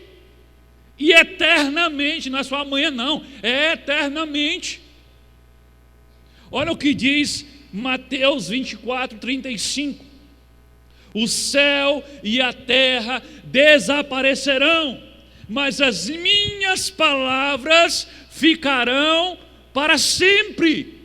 e eternamente. Não é só amanhã não, é eternamente. Olha o que diz Mateus 24:35. O céu e a terra desaparecerão, mas as minhas palavras ficarão para sempre.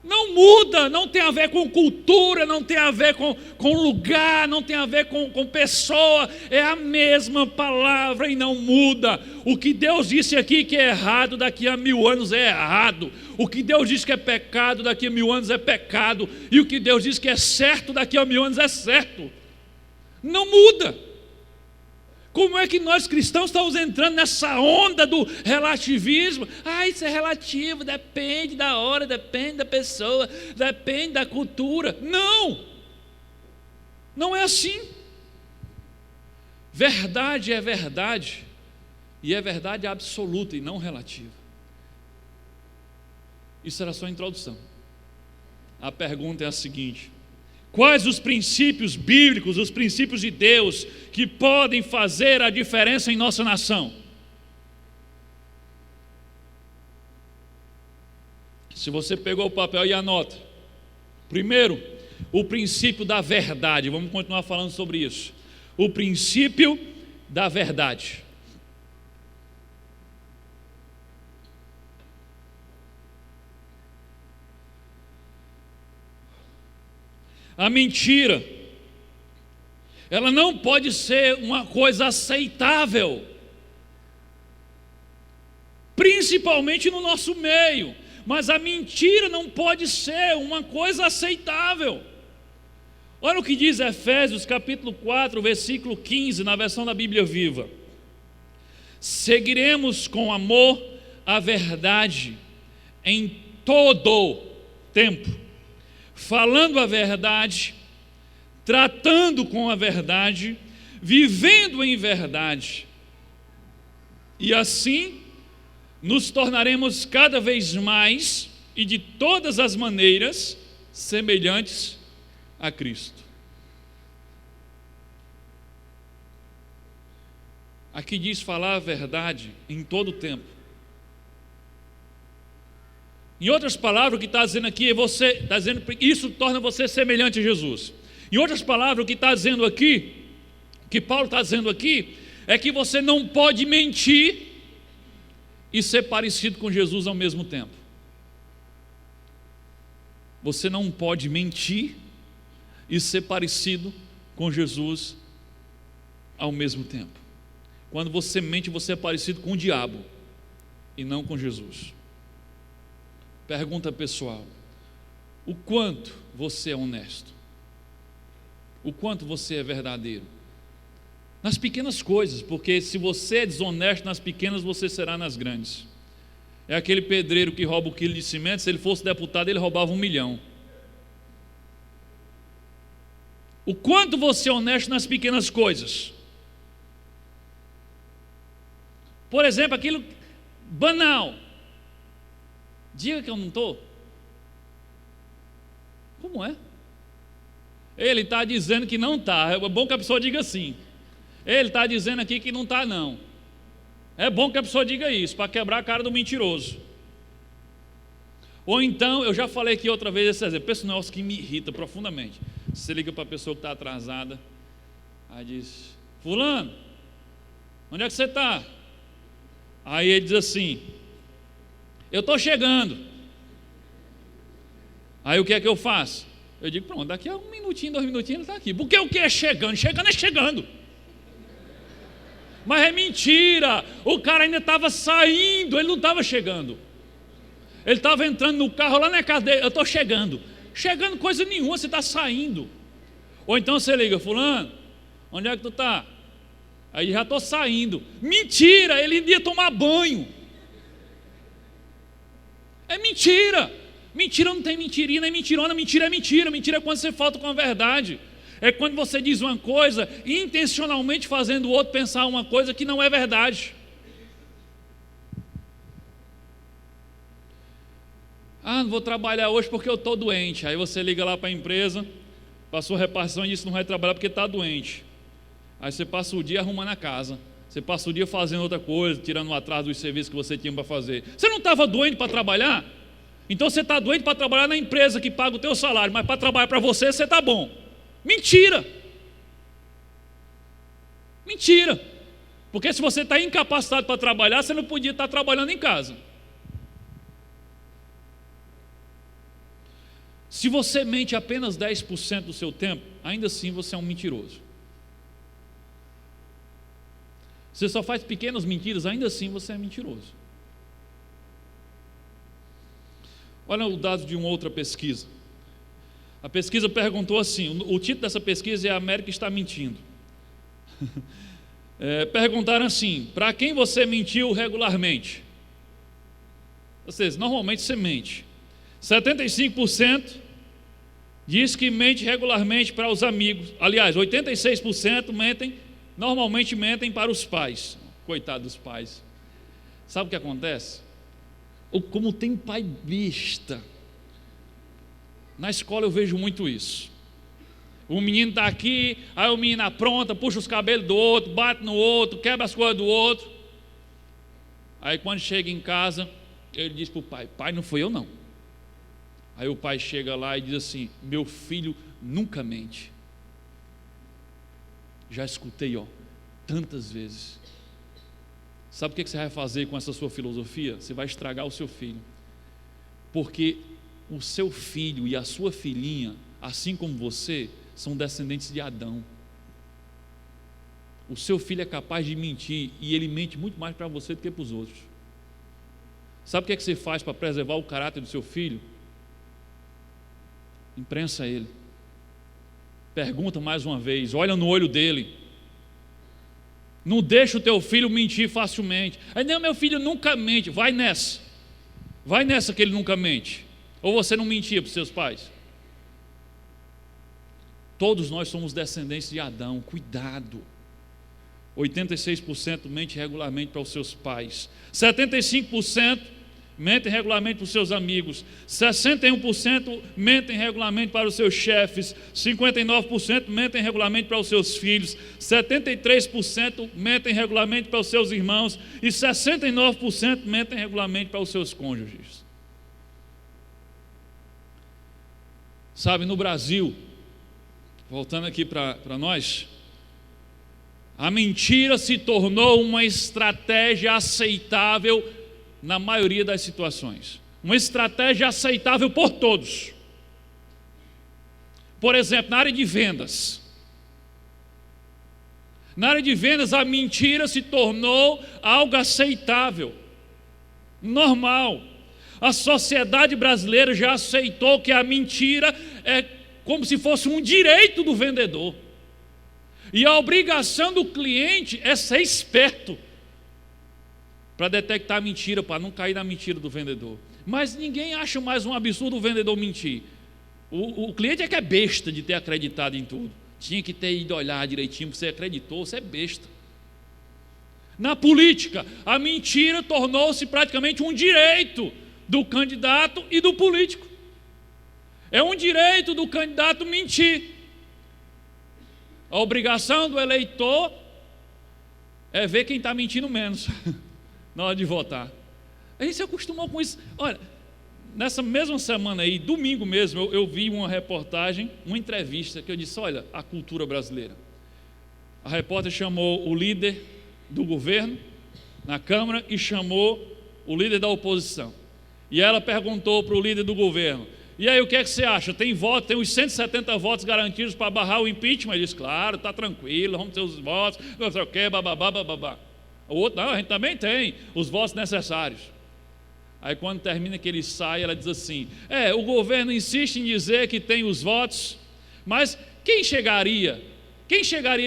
Não muda, não tem a ver com cultura, não tem a ver com lugar, não tem a ver com pessoa, é a mesma palavra e não muda. O que Deus disse aqui que é errado, daqui a 1000 anos é errado. O que Deus diz que é pecado, daqui a 1000 anos é pecado. E o que Deus diz que é certo, daqui a 1000 anos é certo. Não muda. Como é que nós cristãos estamos entrando nessa onda do relativismo? Ah, isso é relativo, depende da hora, depende da pessoa, depende da cultura. Não! Não é assim. Verdade é verdade, e é verdade absoluta e não relativa. Isso era só a introdução. A pergunta é a seguinte: quais os princípios bíblicos, os princípios de Deus que podem fazer a diferença em nossa nação? Se você pegou o papel e anota. Primeiro, o princípio da verdade. Vamos continuar falando sobre isso. O princípio da verdade. A mentira, ela não pode ser uma coisa aceitável, principalmente no nosso meio, mas a mentira não pode ser uma coisa aceitável. Olha o que diz Efésios capítulo 4, versículo 15, na versão da Bíblia Viva: seguiremos com amor a verdade em todo tempo, falando a verdade, tratando com a verdade, vivendo em verdade, e assim nos tornaremos cada vez mais e de todas as maneiras semelhantes a Cristo. Aqui diz falar a verdade em todo o tempo. Em outras palavras, o que está dizendo aqui é isso torna você semelhante a Jesus. Em outras palavras, o que está dizendo aqui, o que Paulo está dizendo aqui, é que você não pode mentir e ser parecido com Jesus ao mesmo tempo. Você não pode mentir e ser parecido com Jesus ao mesmo tempo. Quando você mente, você é parecido com o diabo e não com Jesus. Pergunta pessoal: o quanto você é honesto? O quanto você é verdadeiro? Nas pequenas coisas, porque se você é desonesto nas pequenas, você será nas grandes. É aquele pedreiro que rouba 1 quilo de cimento, se ele fosse deputado, ele roubava 1 milhão. O quanto você é honesto nas pequenas coisas? Por exemplo, aquilo banal. Diga que eu não estou. Como é? Ele está dizendo que não está. É bom que a pessoa diga assim. Ele está dizendo aqui que não está, não. É bom que a pessoa diga isso, para quebrar a cara do mentiroso. Ou então, eu já falei aqui outra vez esse exemplo. Esse negócio que me irrita profundamente. Você liga para a pessoa que está atrasada, aí diz: fulano, onde é que você está? Aí ele diz assim: eu estou chegando. Aí o que é que eu faço? Eu digo: pronto, daqui a 1 minutinho, 2 minutinhos ele está aqui. Porque o que é chegando? Chegando é chegando. Mas é mentira. O cara ainda estava saindo, ele não estava chegando. Ele estava entrando no carro lá na casa dele: eu estou chegando. Chegando coisa nenhuma, você está saindo. Ou então você liga: fulano, onde é que tu está? Aí já estou saindo. Mentira, ele ia tomar banho. É mentira. Mentira não tem mentirinha, nem mentirona. Mentira é mentira. Mentira é quando você falta com a verdade. É quando você diz uma coisa intencionalmente fazendo o outro pensar uma coisa que não é verdade. Ah, não vou trabalhar hoje porque eu estou doente. Aí você liga lá para a empresa, passou a repartição e disse que não vai trabalhar porque está doente. Aí você passa o dia arrumando a casa. Você passa o dia fazendo outra coisa, tirando o atraso dos serviços que você tinha para fazer. Você não estava doente para trabalhar? Então você está doente para trabalhar na empresa que paga o teu salário, mas para trabalhar para você, você está bom. Mentira! Mentira! Porque se você está incapacitado para trabalhar, você não podia estar trabalhando em casa. Se você mente apenas 10% do seu tempo, ainda assim você é um mentiroso. Você só faz pequenas mentiras, ainda assim você é mentiroso. Olha o dado de uma outra pesquisa. A pesquisa perguntou assim, o título dessa pesquisa é "A América está mentindo". Perguntaram assim: para quem você mentiu regularmente? Ou seja, normalmente você mente. 75% diz que mente regularmente para os amigos. Aliás, 86% normalmente mentem para os pais. Coitado dos pais. Sabe o que acontece? Como tem pai besta. Na escola eu vejo muito isso. O menino está aqui, aí o menino apronta, puxa os cabelos do outro, bate no outro, quebra as coisas do outro. Aí quando chega em casa, ele diz para o pai: pai, não fui eu não. Aí o pai chega lá e diz assim: meu filho nunca mente. Já escutei, tantas vezes. Sabe o que você vai fazer com essa sua filosofia? Você vai estragar o seu filho. Porque o seu filho e a sua filhinha, assim como você, são descendentes de Adão. O seu filho é capaz de mentir, e ele mente muito mais para você do que para os outros. Sabe o que você faz para preservar o caráter do seu filho? Imprensa ele. Pergunta mais uma vez, olha no olho dele. Não deixa o teu filho mentir facilmente. Aí, não, meu filho nunca mente. Vai nessa que ele nunca mente. Ou você não mentia para os seus pais? Todos nós somos descendentes de Adão, cuidado. 86% mente regularmente para os seus pais, 75% mentem regularmente para os seus amigos, 61% mentem regularmente para os seus chefes, 59% mentem regularmente para os seus filhos, 73% mentem regularmente para os seus irmãos e 69% mentem regularmente para os seus cônjuges. Sabe, no Brasil, voltando aqui para nós, a mentira se tornou uma estratégia aceitável na maioria das situações. Uma estratégia aceitável por todos. Por exemplo, na área de vendas. Na área de vendas, a mentira se tornou algo aceitável, normal. A sociedade brasileira já aceitou que a mentira é como se fosse um direito do vendedor. E a obrigação do cliente é ser esperto para detectar a mentira, para não cair na mentira do vendedor. Mas ninguém acha mais um absurdo o vendedor mentir. O cliente é que é besta de ter acreditado em tudo. Tinha que ter ido olhar direitinho, você acreditou, você é besta. Na política, a mentira tornou-se praticamente um direito do candidato e do político. É um direito do candidato mentir. A obrigação do eleitor é ver quem está mentindo menos na hora de votar. A gente se acostumou com isso. Olha, nessa mesma semana aí, domingo mesmo, eu vi uma reportagem, uma entrevista, que eu disse: olha, a cultura brasileira. A repórter chamou o líder do governo na Câmara e chamou o líder da oposição. E ela perguntou para o líder do governo: e aí, o que é que você acha? Tem voto, tem uns 170 votos garantidos para barrar o impeachment? Ele disse: claro, está tranquilo, vamos ter os votos, não sei o que, bababá, bababá. O outro: não, a gente também tem os votos necessários. Aí quando termina que ele sai, ela diz assim: o governo insiste em dizer que tem os votos, mas quem chegaria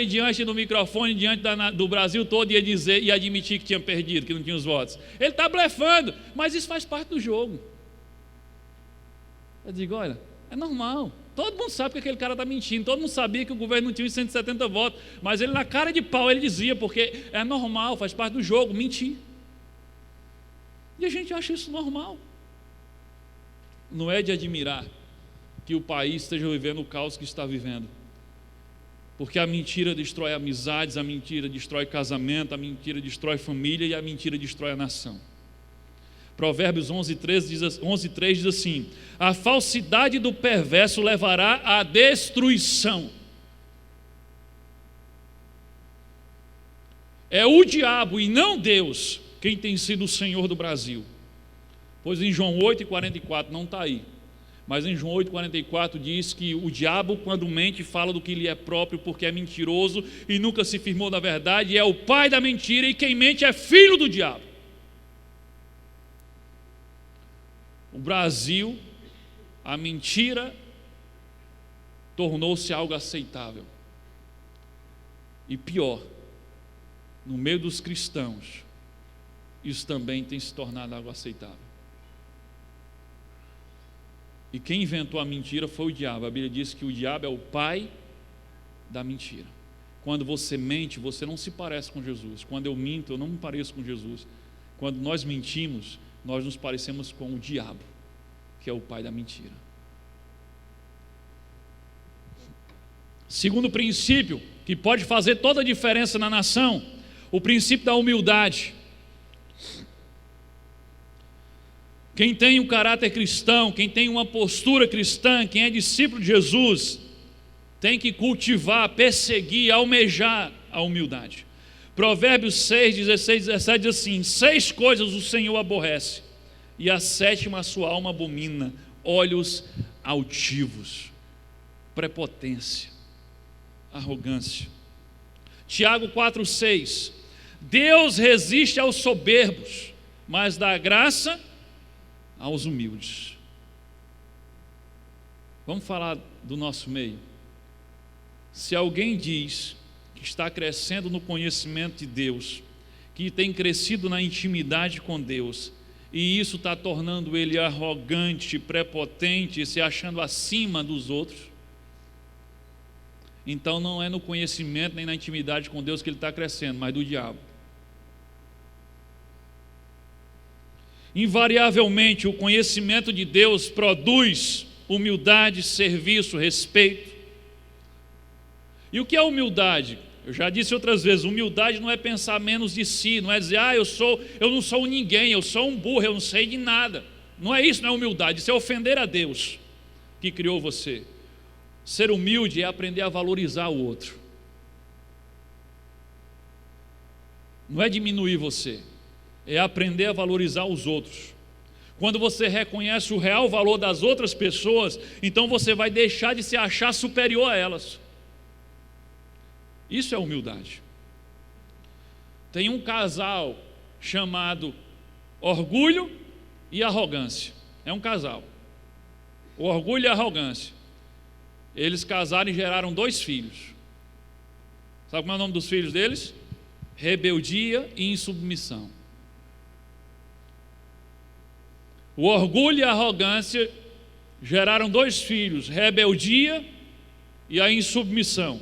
diante do microfone, diante do Brasil todo, e ia dizer e admitir que tinha perdido, que não tinha os votos? Ele está blefando, mas isso faz parte do jogo. Eu digo: olha, é normal, todo mundo sabe que aquele cara está mentindo, todo mundo sabia que o governo não tinha os 170 votos, mas ele, na cara de pau, ele dizia, porque é normal, faz parte do jogo, mentir. E a gente acha isso normal. Não é de admirar que o país esteja vivendo o caos que está vivendo, porque a mentira destrói amizades, a mentira destrói casamento, a mentira destrói família e a mentira destrói a nação. Provérbios 11:3 diz assim: a falsidade do perverso levará à destruição. É o diabo e não Deus quem tem sido o Senhor do Brasil. Pois em João 8:44, não está aí, mas em João 8:44 diz que o diabo, quando mente, fala do que lhe é próprio, porque é mentiroso e nunca se firmou na verdade, e é o pai da mentira, e quem mente é filho do diabo. O Brasil, a mentira tornou-se algo aceitável. E pior, no meio dos cristãos, isso também tem se tornado algo aceitável. E quem inventou a mentira foi o diabo. A Bíblia diz que o diabo é o pai da mentira. Quando você mente, você não se parece com Jesus. Quando eu minto, eu não me pareço com Jesus. Quando nós mentimos, nós nos parecemos com o diabo, que é o pai da mentira. Segundo princípio, que pode fazer toda a diferença na nação, o princípio da humildade. Quem tem um caráter cristão, quem tem uma postura cristã, quem é discípulo de Jesus, tem que cultivar, perseguir, almejar a humildade. Provérbios 6, 16, 17 diz assim: 6 coisas o Senhor aborrece, e a 7ª a sua alma abomina: olhos altivos, prepotência, arrogância. Tiago 4, 6: Deus resiste aos soberbos, mas dá graça aos humildes. Vamos falar do nosso meio. Se alguém diz que está crescendo no conhecimento de Deus, que tem crescido na intimidade com Deus, e isso está tornando ele arrogante, prepotente, se achando acima dos outros, então não é no conhecimento nem na intimidade com Deus que ele está crescendo, mas do diabo. Invariavelmente, o conhecimento de Deus produz humildade, serviço, respeito. E o que é humildade? Eu já disse outras vezes, humildade não é pensar menos de si, não é dizer, eu não sou ninguém, eu sou um burro, eu não sei de nada. Não é isso, não é humildade, isso é ofender a Deus que criou você. Ser humilde é aprender a valorizar o outro. Não é diminuir você, é aprender a valorizar os outros. Quando você reconhece o real valor das outras pessoas, então você vai deixar de se achar superior a elas. Isso é humildade. Tem um casal chamado orgulho e arrogância. É um casal. O orgulho e a arrogância. Eles casaram e geraram 2 filhos. Sabe como é o nome dos filhos deles? Rebeldia e insubmissão. O orgulho e a arrogância geraram 2 filhos, rebeldia e a insubmissão.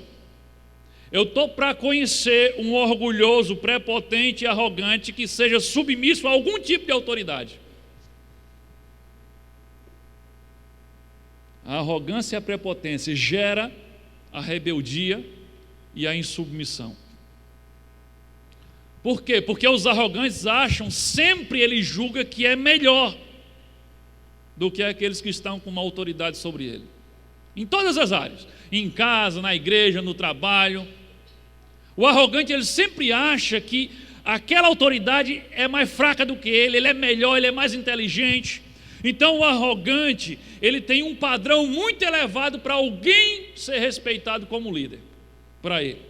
Eu estou para conhecer um orgulhoso, prepotente e arrogante que seja submisso a algum tipo de autoridade. A arrogância e a prepotência gera a rebeldia e a insubmissão. Por quê? Porque os arrogantes acham, sempre ele julga que é melhor do que aqueles que estão com uma autoridade sobre ele. Em todas as áreas, em casa, na igreja, no trabalho. O arrogante, ele sempre acha que aquela autoridade é mais fraca do que ele é melhor, ele é mais inteligente. Então o arrogante, ele tem um padrão muito elevado para alguém ser respeitado como líder, para ele.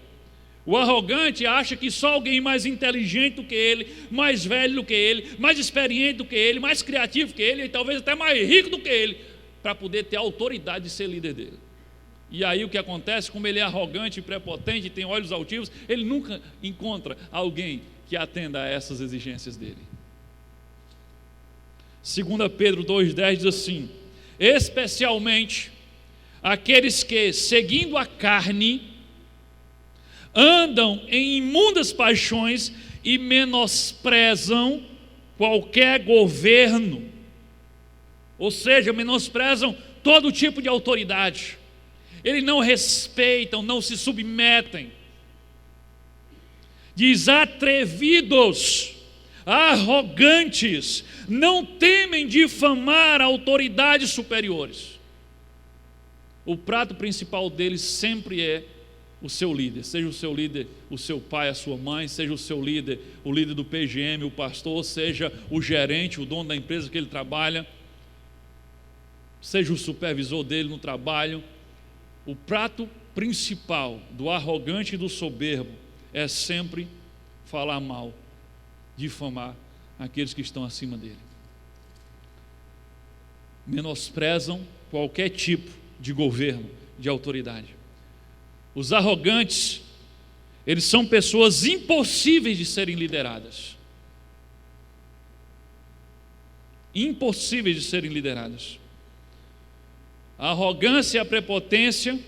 O arrogante acha que só alguém mais inteligente do que ele, mais velho do que ele, mais experiente do que ele, mais criativo que ele, e talvez até mais rico do que ele, para poder ter a autoridade de ser líder dele. E aí o que acontece, como ele é arrogante, prepotente, tem olhos altivos, ele nunca encontra alguém que atenda a essas exigências dele. 2 Pedro 2,10 diz assim: especialmente aqueles que, seguindo a carne, andam em imundas paixões e menosprezam qualquer governo, ou seja, menosprezam todo tipo de autoridade. Eles não respeitam, não se submetem. Diz: atrevidos, arrogantes, não temem difamar autoridades superiores. O prato principal deles sempre é o seu líder, seja o seu líder, o seu pai, a sua mãe, seja o seu líder, o líder do PGM, o pastor, seja o gerente, o dono da empresa que ele trabalha, seja o supervisor dele no trabalho. O prato principal do arrogante e do soberbo é sempre falar mal, difamar aqueles que estão acima dele. Menosprezam qualquer tipo de governo, de autoridade. Os arrogantes, eles são pessoas impossíveis de serem lideradas. Impossíveis de serem lideradas. A arrogância e a prepotência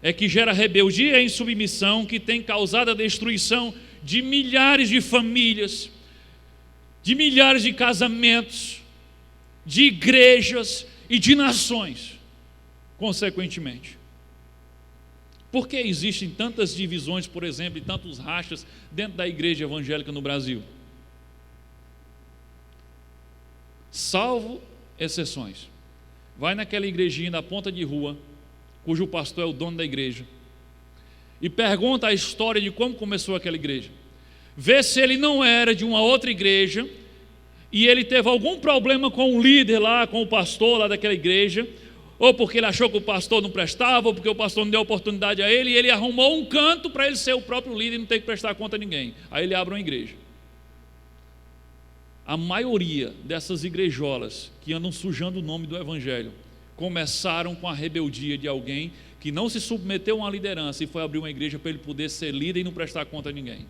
é que gera rebeldia e insubmissão, que tem causado a destruição de milhares de famílias, de milhares de casamentos, de igrejas e de nações, consequentemente. Por que existem tantas divisões, por exemplo, e tantos rachas dentro da igreja evangélica no Brasil? Salvo exceções. Vai naquela igrejinha da ponta de rua, cujo pastor é o dono da igreja, e pergunta a história de como começou aquela igreja. Vê se ele não era de uma outra igreja e ele teve algum problema com o líder lá, com o pastor lá daquela igreja, ou porque ele achou que o pastor não prestava, ou porque o pastor não deu oportunidade a ele, e ele arrumou um canto para ele ser o próprio líder e não ter que prestar conta a ninguém. Aí ele abre uma igreja. A maioria dessas igrejolas que andam sujando o nome do evangelho começaram com a rebeldia de alguém que não se submeteu a uma liderança e foi abrir uma igreja para ele poder ser líder e não prestar conta a ninguém.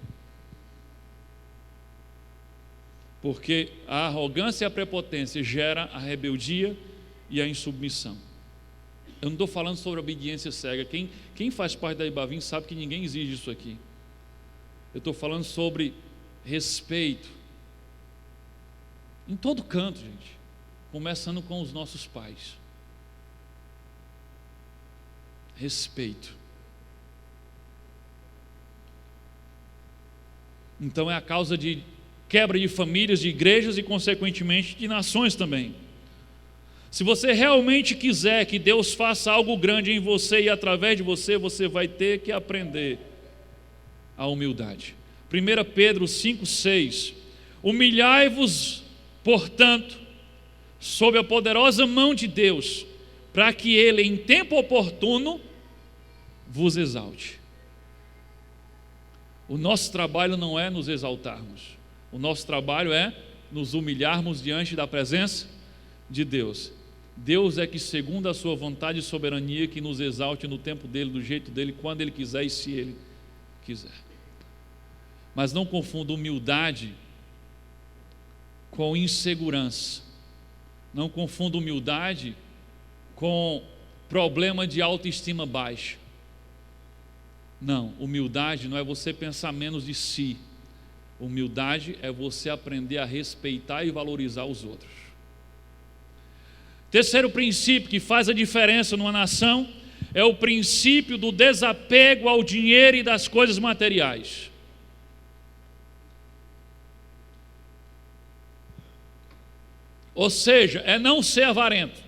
Porque a arrogância e a prepotência gera a rebeldia e a insubmissão. Eu não estou falando sobre obediência cega. Quem faz parte da Ibavim sabe que ninguém exige isso aqui. Eu estou falando sobre respeito. Em todo canto, gente. Começando com os nossos pais. Respeito. Então é a causa de quebra de famílias, de igrejas e consequentemente de nações também. Se você realmente quiser que Deus faça algo grande em você e através de você, você vai ter que aprender a humildade. 1 Pedro 5,6: humilhai-vos, portanto, sob a poderosa mão de Deus, para que Ele, em tempo oportuno, vos exalte. O nosso trabalho não é nos exaltarmos. O nosso trabalho é nos humilharmos diante da presença de Deus. Deus é que, segundo a sua vontade e soberania, que nos exalte no tempo dele, do jeito dele, quando ele quiser e se ele quiser. Mas não confunda humildade com insegurança. Não confunda humildade com problema de autoestima baixa. Não, humildade não é você pensar menos de si. Humildade é você aprender a respeitar e valorizar os outros. Terceiro princípio que faz a diferença numa nação é o princípio do desapego ao dinheiro e das coisas materiais. Ou seja, é não ser avarento.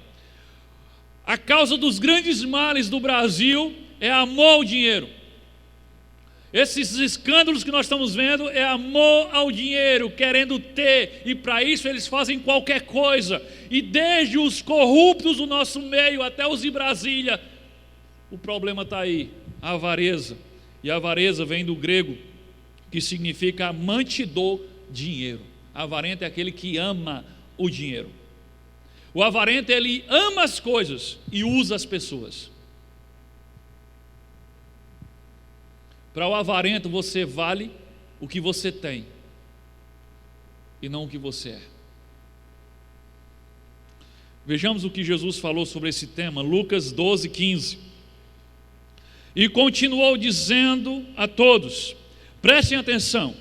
A causa dos grandes males do Brasil é amor ao dinheiro. Esses escândalos que nós estamos vendo é amor ao dinheiro, querendo ter, e para isso eles fazem qualquer coisa. E desde os corruptos do nosso meio até os de Brasília, o problema está aí, a avareza. E a avareza vem do grego, que significa amante do dinheiro. Avarento é aquele que ama o dinheiro. O avarento, ele ama as coisas e usa as pessoas. Para o avarento, você vale o que você tem e não o que você é. Vejamos o que Jesus falou sobre esse tema, Lucas 12:15. E continuou dizendo a todos: prestem atenção,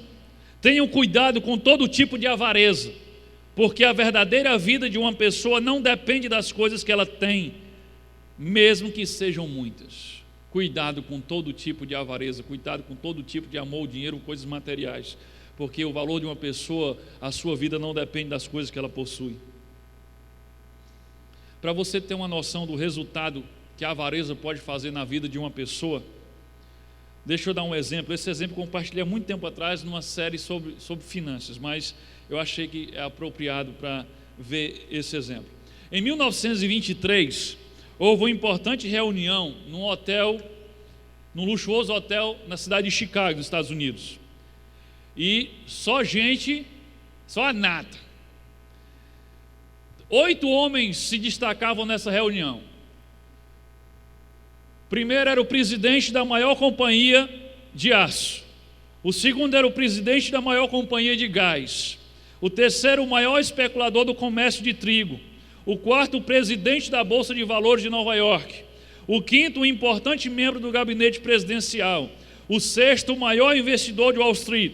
tenham cuidado com todo tipo de avareza, porque a verdadeira vida de uma pessoa não depende das coisas que ela tem, mesmo que sejam muitas. Cuidado com todo tipo de avareza, cuidado com todo tipo de amor ao dinheiro, coisas materiais, porque o valor de uma pessoa, a sua vida não depende das coisas que ela possui. Para você ter uma noção do resultado que a avareza pode fazer na vida de uma pessoa, deixa eu dar um exemplo. Esse exemplo eu compartilhei há muito tempo atrás numa série sobre finanças, mas eu achei que é apropriado para ver esse exemplo. Em 1923, houve uma importante reunião num hotel, num luxuoso hotel na cidade de Chicago, nos Estados Unidos. E só a nata. 8 homens se destacavam nessa reunião. Primeiro era o presidente da maior companhia de aço. O segundo era o presidente da maior companhia de gás. O terceiro, o maior especulador do comércio de trigo. O quarto, o presidente da Bolsa de Valores de Nova York. O quinto, um importante membro do gabinete presidencial. O sexto, o maior investidor de Wall Street.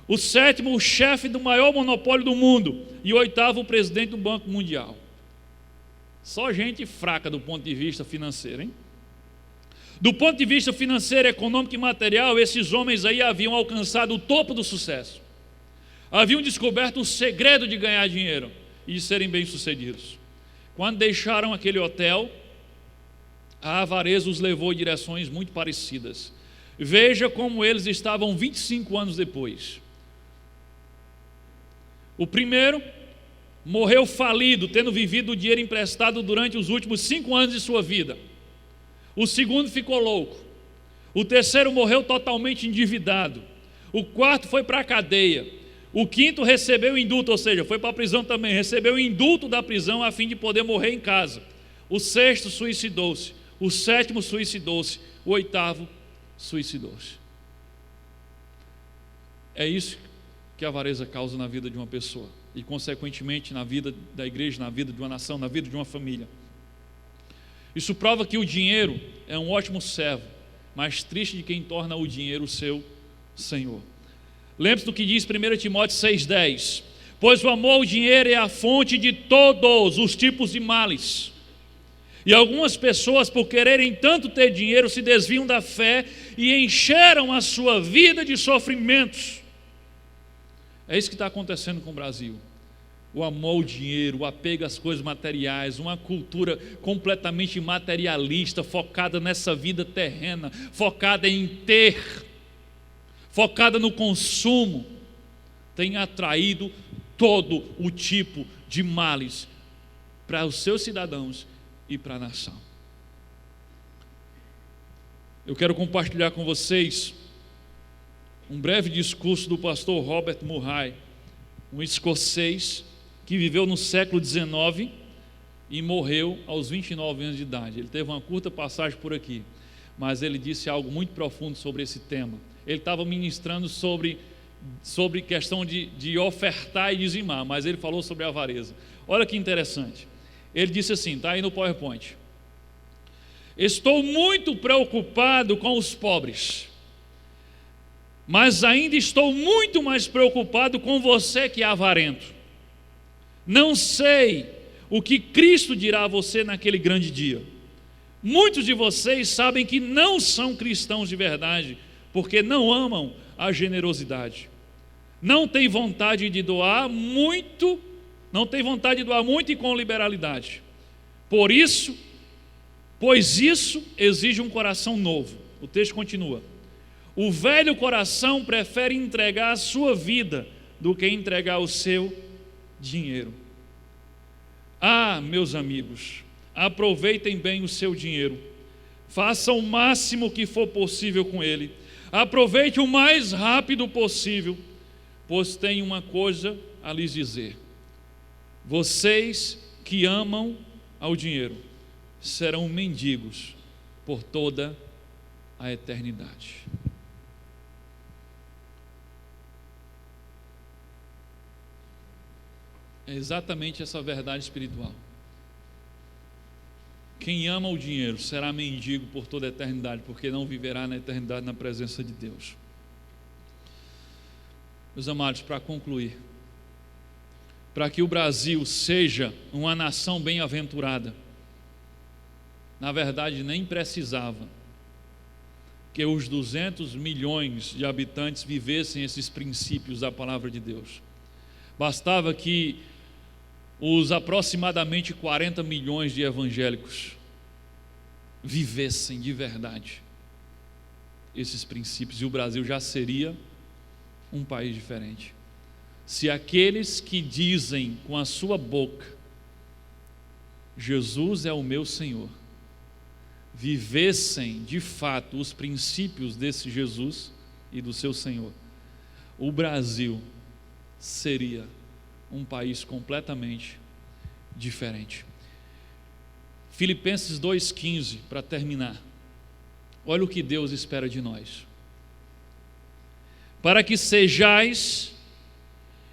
O sétimo, o chefe do maior monopólio do mundo. E o oitavo, o presidente do Banco Mundial. Só gente fraca do ponto de vista financeiro, hein? Do ponto de vista financeiro, econômico e material, esses homens aí haviam alcançado o topo do sucesso. Haviam descoberto o segredo de ganhar dinheiro e de serem bem-sucedidos. Quando deixaram aquele hotel, a avareza os levou em direções muito parecidas. Veja como eles estavam 25 anos depois. O primeiro morreu falido, tendo vivido o dinheiro emprestado durante os últimos 5 anos de sua vida. O segundo ficou louco. O terceiro morreu totalmente endividado. O quarto foi para a cadeia. O quinto recebeu indulto, ou seja, foi para a prisão também, recebeu o indulto da prisão a fim de poder morrer em casa. O sexto suicidou-se. O sétimo suicidou-se. O oitavo suicidou-se. É isso que a avareza causa na vida de uma pessoa e, consequentemente, na vida da igreja, na vida de uma nação, na vida de uma família. Isso prova que o dinheiro é um ótimo servo, mas triste de quem torna o dinheiro o seu senhor. Lembre-se do que diz 1 Timóteo 6,10: pois o amor ao dinheiro é a fonte de todos os tipos de males. E algumas pessoas, por quererem tanto ter dinheiro, se desviam da fé e encheram a sua vida de sofrimentos. É isso que está acontecendo com o Brasil. O amor ao dinheiro, o apego às coisas materiais, uma cultura completamente materialista, focada nessa vida terrena, focada em ter, focada no consumo, tem atraído todo o tipo de males para os seus cidadãos e para a nação. Eu quero compartilhar com vocês um breve discurso do pastor Robert Murray, um escocês que viveu no século XIX e morreu aos 29 anos de idade. Ele teve uma curta passagem por aqui, mas ele disse algo muito profundo sobre esse tema. Ele estava ministrando sobre questão de ofertar e dizimar, mas ele falou sobre a avareza. Olha que interessante. Ele disse assim, está aí no PowerPoint: estou muito preocupado com os pobres, mas ainda estou muito mais preocupado com você que é avarento. Não sei o que Cristo dirá a você naquele grande dia. Muitos de vocês sabem que não são cristãos de verdade, porque não amam a generosidade. Não têm vontade de doar muito, e com liberalidade. Pois isso exige um coração novo. O texto continua: o velho coração prefere entregar a sua vida do que entregar o seu dinheiro. Meus amigos, aproveitem bem o seu dinheiro, façam o máximo que for possível com ele, aproveite o mais rápido possível, pois tenho uma coisa a lhes dizer: vocês que amam ao dinheiro serão mendigos por toda a eternidade. É exatamente essa verdade espiritual. Quem ama o dinheiro será mendigo por toda a eternidade, porque não viverá na eternidade na presença de Deus. Meus amados, para concluir, para que o Brasil seja uma nação bem-aventurada, na verdade nem precisava que os 200 milhões de habitantes vivessem esses princípios da palavra de Deus. Bastava que os aproximadamente 40 milhões de evangélicos vivessem de verdade esses princípios, e o Brasil já seria um país diferente. Se aqueles que dizem com a sua boca Jesus é o meu Senhor, vivessem de fato os princípios desse Jesus e do seu Senhor, o Brasil seria um país completamente diferente. Filipenses 2,15, para terminar. Olha o que Deus espera de nós: para que sejais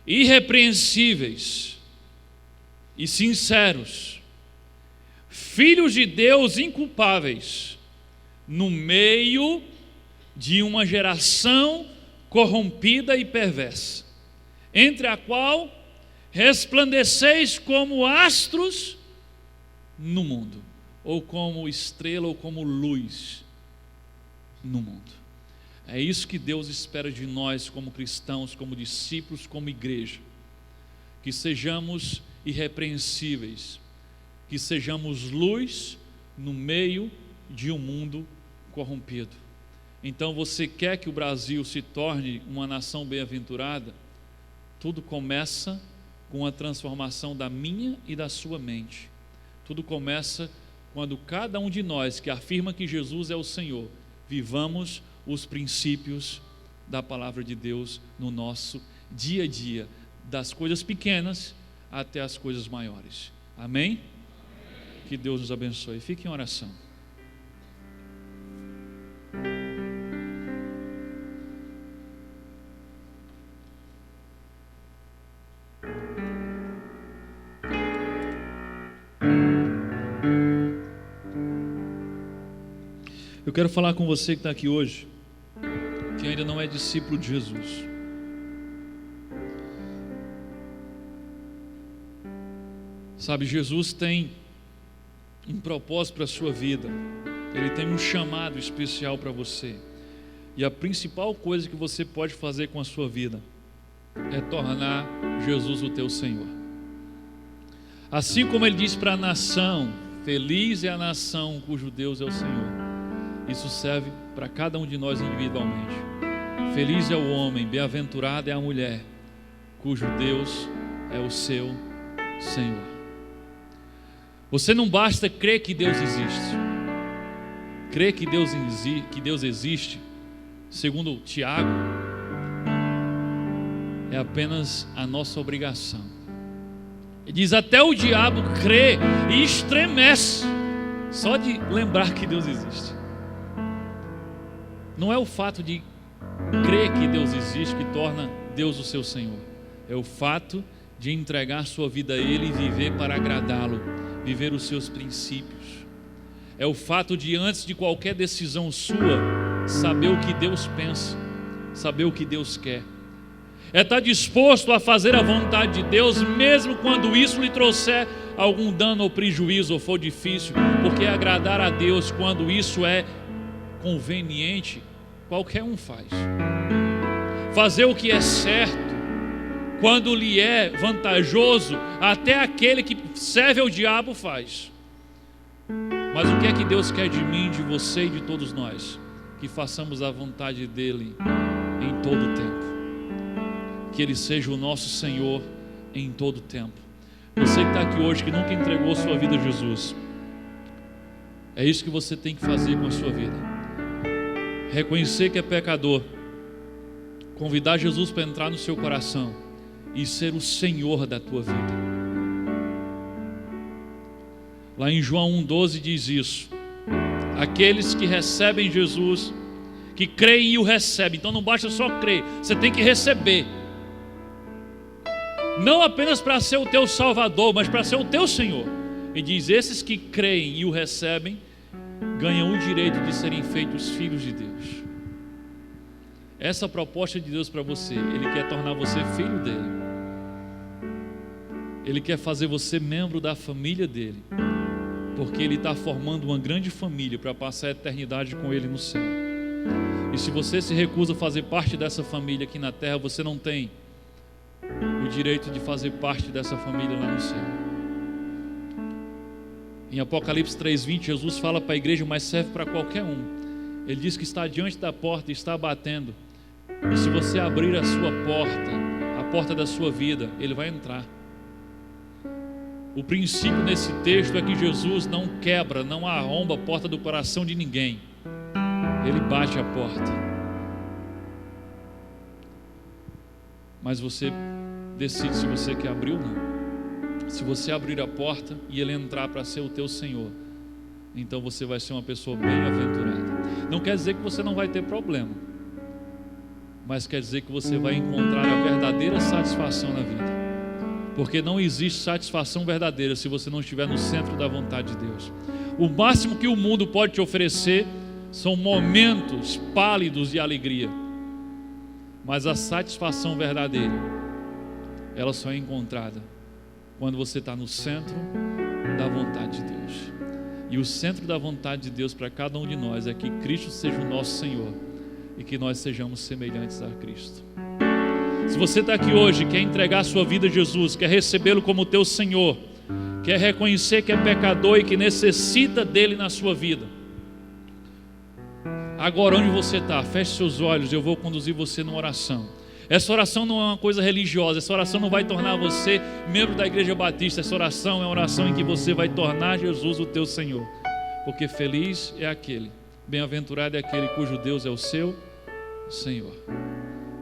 irrepreensíveis e sinceros, filhos de Deus inculpáveis, no meio de uma geração corrompida e perversa, entre a qual resplandeceis como astros no mundo, ou como estrela, ou como luz no mundo. É isso que Deus espera de nós como cristãos, como discípulos, como igreja. Que sejamos irrepreensíveis, que sejamos luz no meio de um mundo corrompido. Então, você quer que o Brasil se torne uma nação bem-aventurada? Tudo começa com a transformação da minha e da sua mente. Tudo começa quando cada um de nós que afirma que Jesus é o Senhor, vivamos os princípios da palavra de Deus no nosso dia a dia, das coisas pequenas até as coisas maiores. Amém? Que Deus nos abençoe. Fique em oração. Eu quero falar com você que está aqui hoje, que ainda não é discípulo de Jesus. Sabe, Jesus tem um propósito para a sua vida. Ele tem um chamado especial para você. E a principal coisa que você pode fazer com a sua vida é tornar Jesus o teu Senhor. Assim como ele disse para a nação: feliz é a nação cujo Deus é o Senhor. Isso serve para cada um de nós individualmente. Feliz é o homem, bem-aventurada é a mulher, cujo Deus é o seu Senhor. Você não basta crer que Deus existe. Crer que Deus existe, segundo Tiago, é apenas a nossa obrigação. Ele diz: até o diabo crê e estremece só de lembrar que Deus existe. Não é o fato de crer que Deus existe que torna Deus o seu Senhor. É o fato de entregar sua vida a Ele e viver para agradá-lo, viver os seus princípios. É o fato de, antes de qualquer decisão sua, saber o que Deus pensa, saber o que Deus quer. É estar disposto a fazer a vontade de Deus, mesmo quando isso lhe trouxer algum dano ou prejuízo, ou for difícil, porque agradar a Deus, quando isso é conveniente, qualquer um faz. Fazer o que é certo, quando lhe é vantajoso, até aquele que serve ao diabo faz. Mas o que é que Deus quer de mim, de você e de todos nós? Que façamos a vontade dEle em todo o tempo. Que Ele seja o nosso Senhor em todo o tempo. Você que está aqui hoje, que nunca entregou sua vida a Jesus, é isso que você tem que fazer com a sua vida. Reconhecer que é pecador, convidar Jesus para entrar no seu coração e ser o Senhor da tua vida. Lá em João 1,12 diz isso: aqueles que recebem Jesus, que creem e o recebem. Então não basta só crer, você tem que receber, não apenas para ser o teu Salvador, mas para ser o teu Senhor. E diz: esses que creem e o recebem ganham o direito de serem feitos filhos de Deus. Essa é a proposta de Deus para você. Ele quer tornar você filho dele. Ele quer fazer você membro da família dele, porque Ele está formando uma grande família para passar a eternidade com Ele no céu. E se você se recusa a fazer parte dessa família aqui na terra, você não tem o direito de fazer parte dessa família lá no céu. Em Apocalipse 3,20, Jesus fala para a igreja, mas serve para qualquer um. Ele diz que está diante da porta e está batendo. E se você abrir a sua porta, a porta da sua vida, Ele vai entrar. O princípio nesse texto é que Jesus não quebra, não arromba a porta do coração de ninguém. Ele bate a porta. Mas você decide se você quer abrir ou não. Se você abrir a porta e Ele entrar para ser o teu Senhor, então você vai ser uma pessoa bem-aventurada. Não quer dizer que você não vai ter problema, mas quer dizer que você vai encontrar a verdadeira satisfação na vida. Porque não existe satisfação verdadeira se você não estiver no centro da vontade de Deus. O máximo que o mundo pode te oferecer são momentos pálidos de alegria, mas a satisfação verdadeira, ela só é encontrada quando você está no centro da vontade de Deus. E o centro da vontade de Deus para cada um de nós é que Cristo seja o nosso Senhor e que nós sejamos semelhantes a Cristo. Se você está aqui hoje, quer entregar a sua vida a Jesus, quer recebê-lo como teu Senhor, quer reconhecer que é pecador e que necessita dele na sua vida, agora onde você está, feche seus olhos, eu vou conduzir você numa oração. Essa oração não é uma coisa religiosa, essa oração não vai tornar você membro da Igreja Batista, essa oração é uma oração em que você vai tornar Jesus o teu Senhor, porque feliz é aquele, bem-aventurado é aquele cujo Deus é o seu Senhor.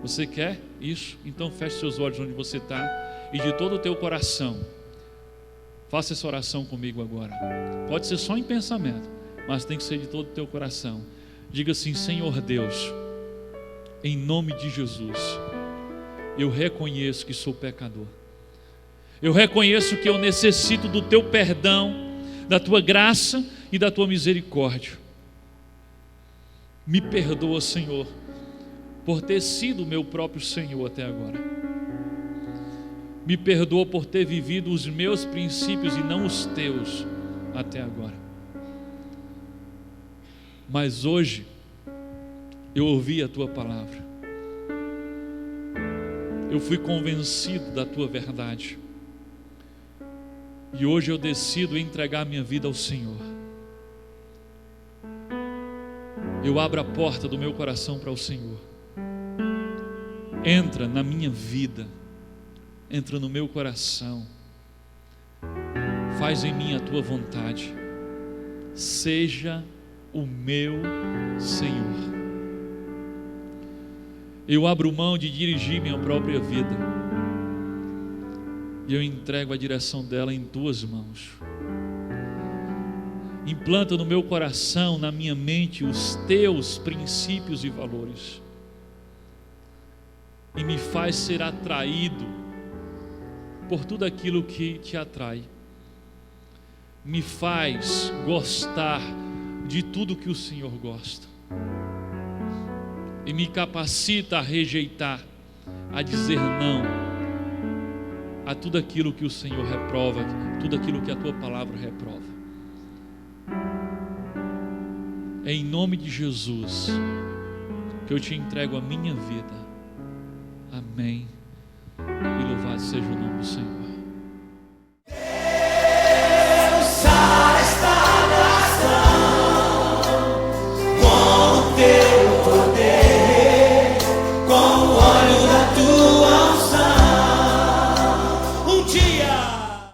Você quer isso? Então feche seus olhos onde você está e de todo o teu coração faça essa oração comigo agora. Pode ser só em pensamento, mas tem que ser de todo o teu coração. Diga assim: Senhor Deus, em nome de Jesus, eu reconheço que sou pecador. Eu reconheço que eu necessito do teu perdão, da tua graça e da tua misericórdia. Me perdoa, Senhor, por ter sido o meu próprio Senhor até agora. Me perdoa por ter vivido os meus princípios e não os teus até agora. Mas hoje eu ouvi a tua palavra, eu fui convencido da tua verdade, e hoje eu decido entregar minha vida ao Senhor. Eu abro a porta do meu coração para o Senhor. Entra na minha vida, entra no meu coração, faz em mim a tua vontade, seja o meu Senhor. Eu abro mão de dirigir minha própria vida e eu entrego a direção dela em tuas mãos. Implanta no meu coração, na minha mente, os teus princípios e valores e me faz ser atraído por tudo aquilo que te atrai. Me faz gostar de tudo que o Senhor gosta e me capacita a rejeitar, a dizer não a tudo aquilo que o Senhor reprova, tudo aquilo que a tua palavra reprova. É em nome de Jesus que eu te entrego a minha vida. Amém. E louvado seja o nome do Senhor.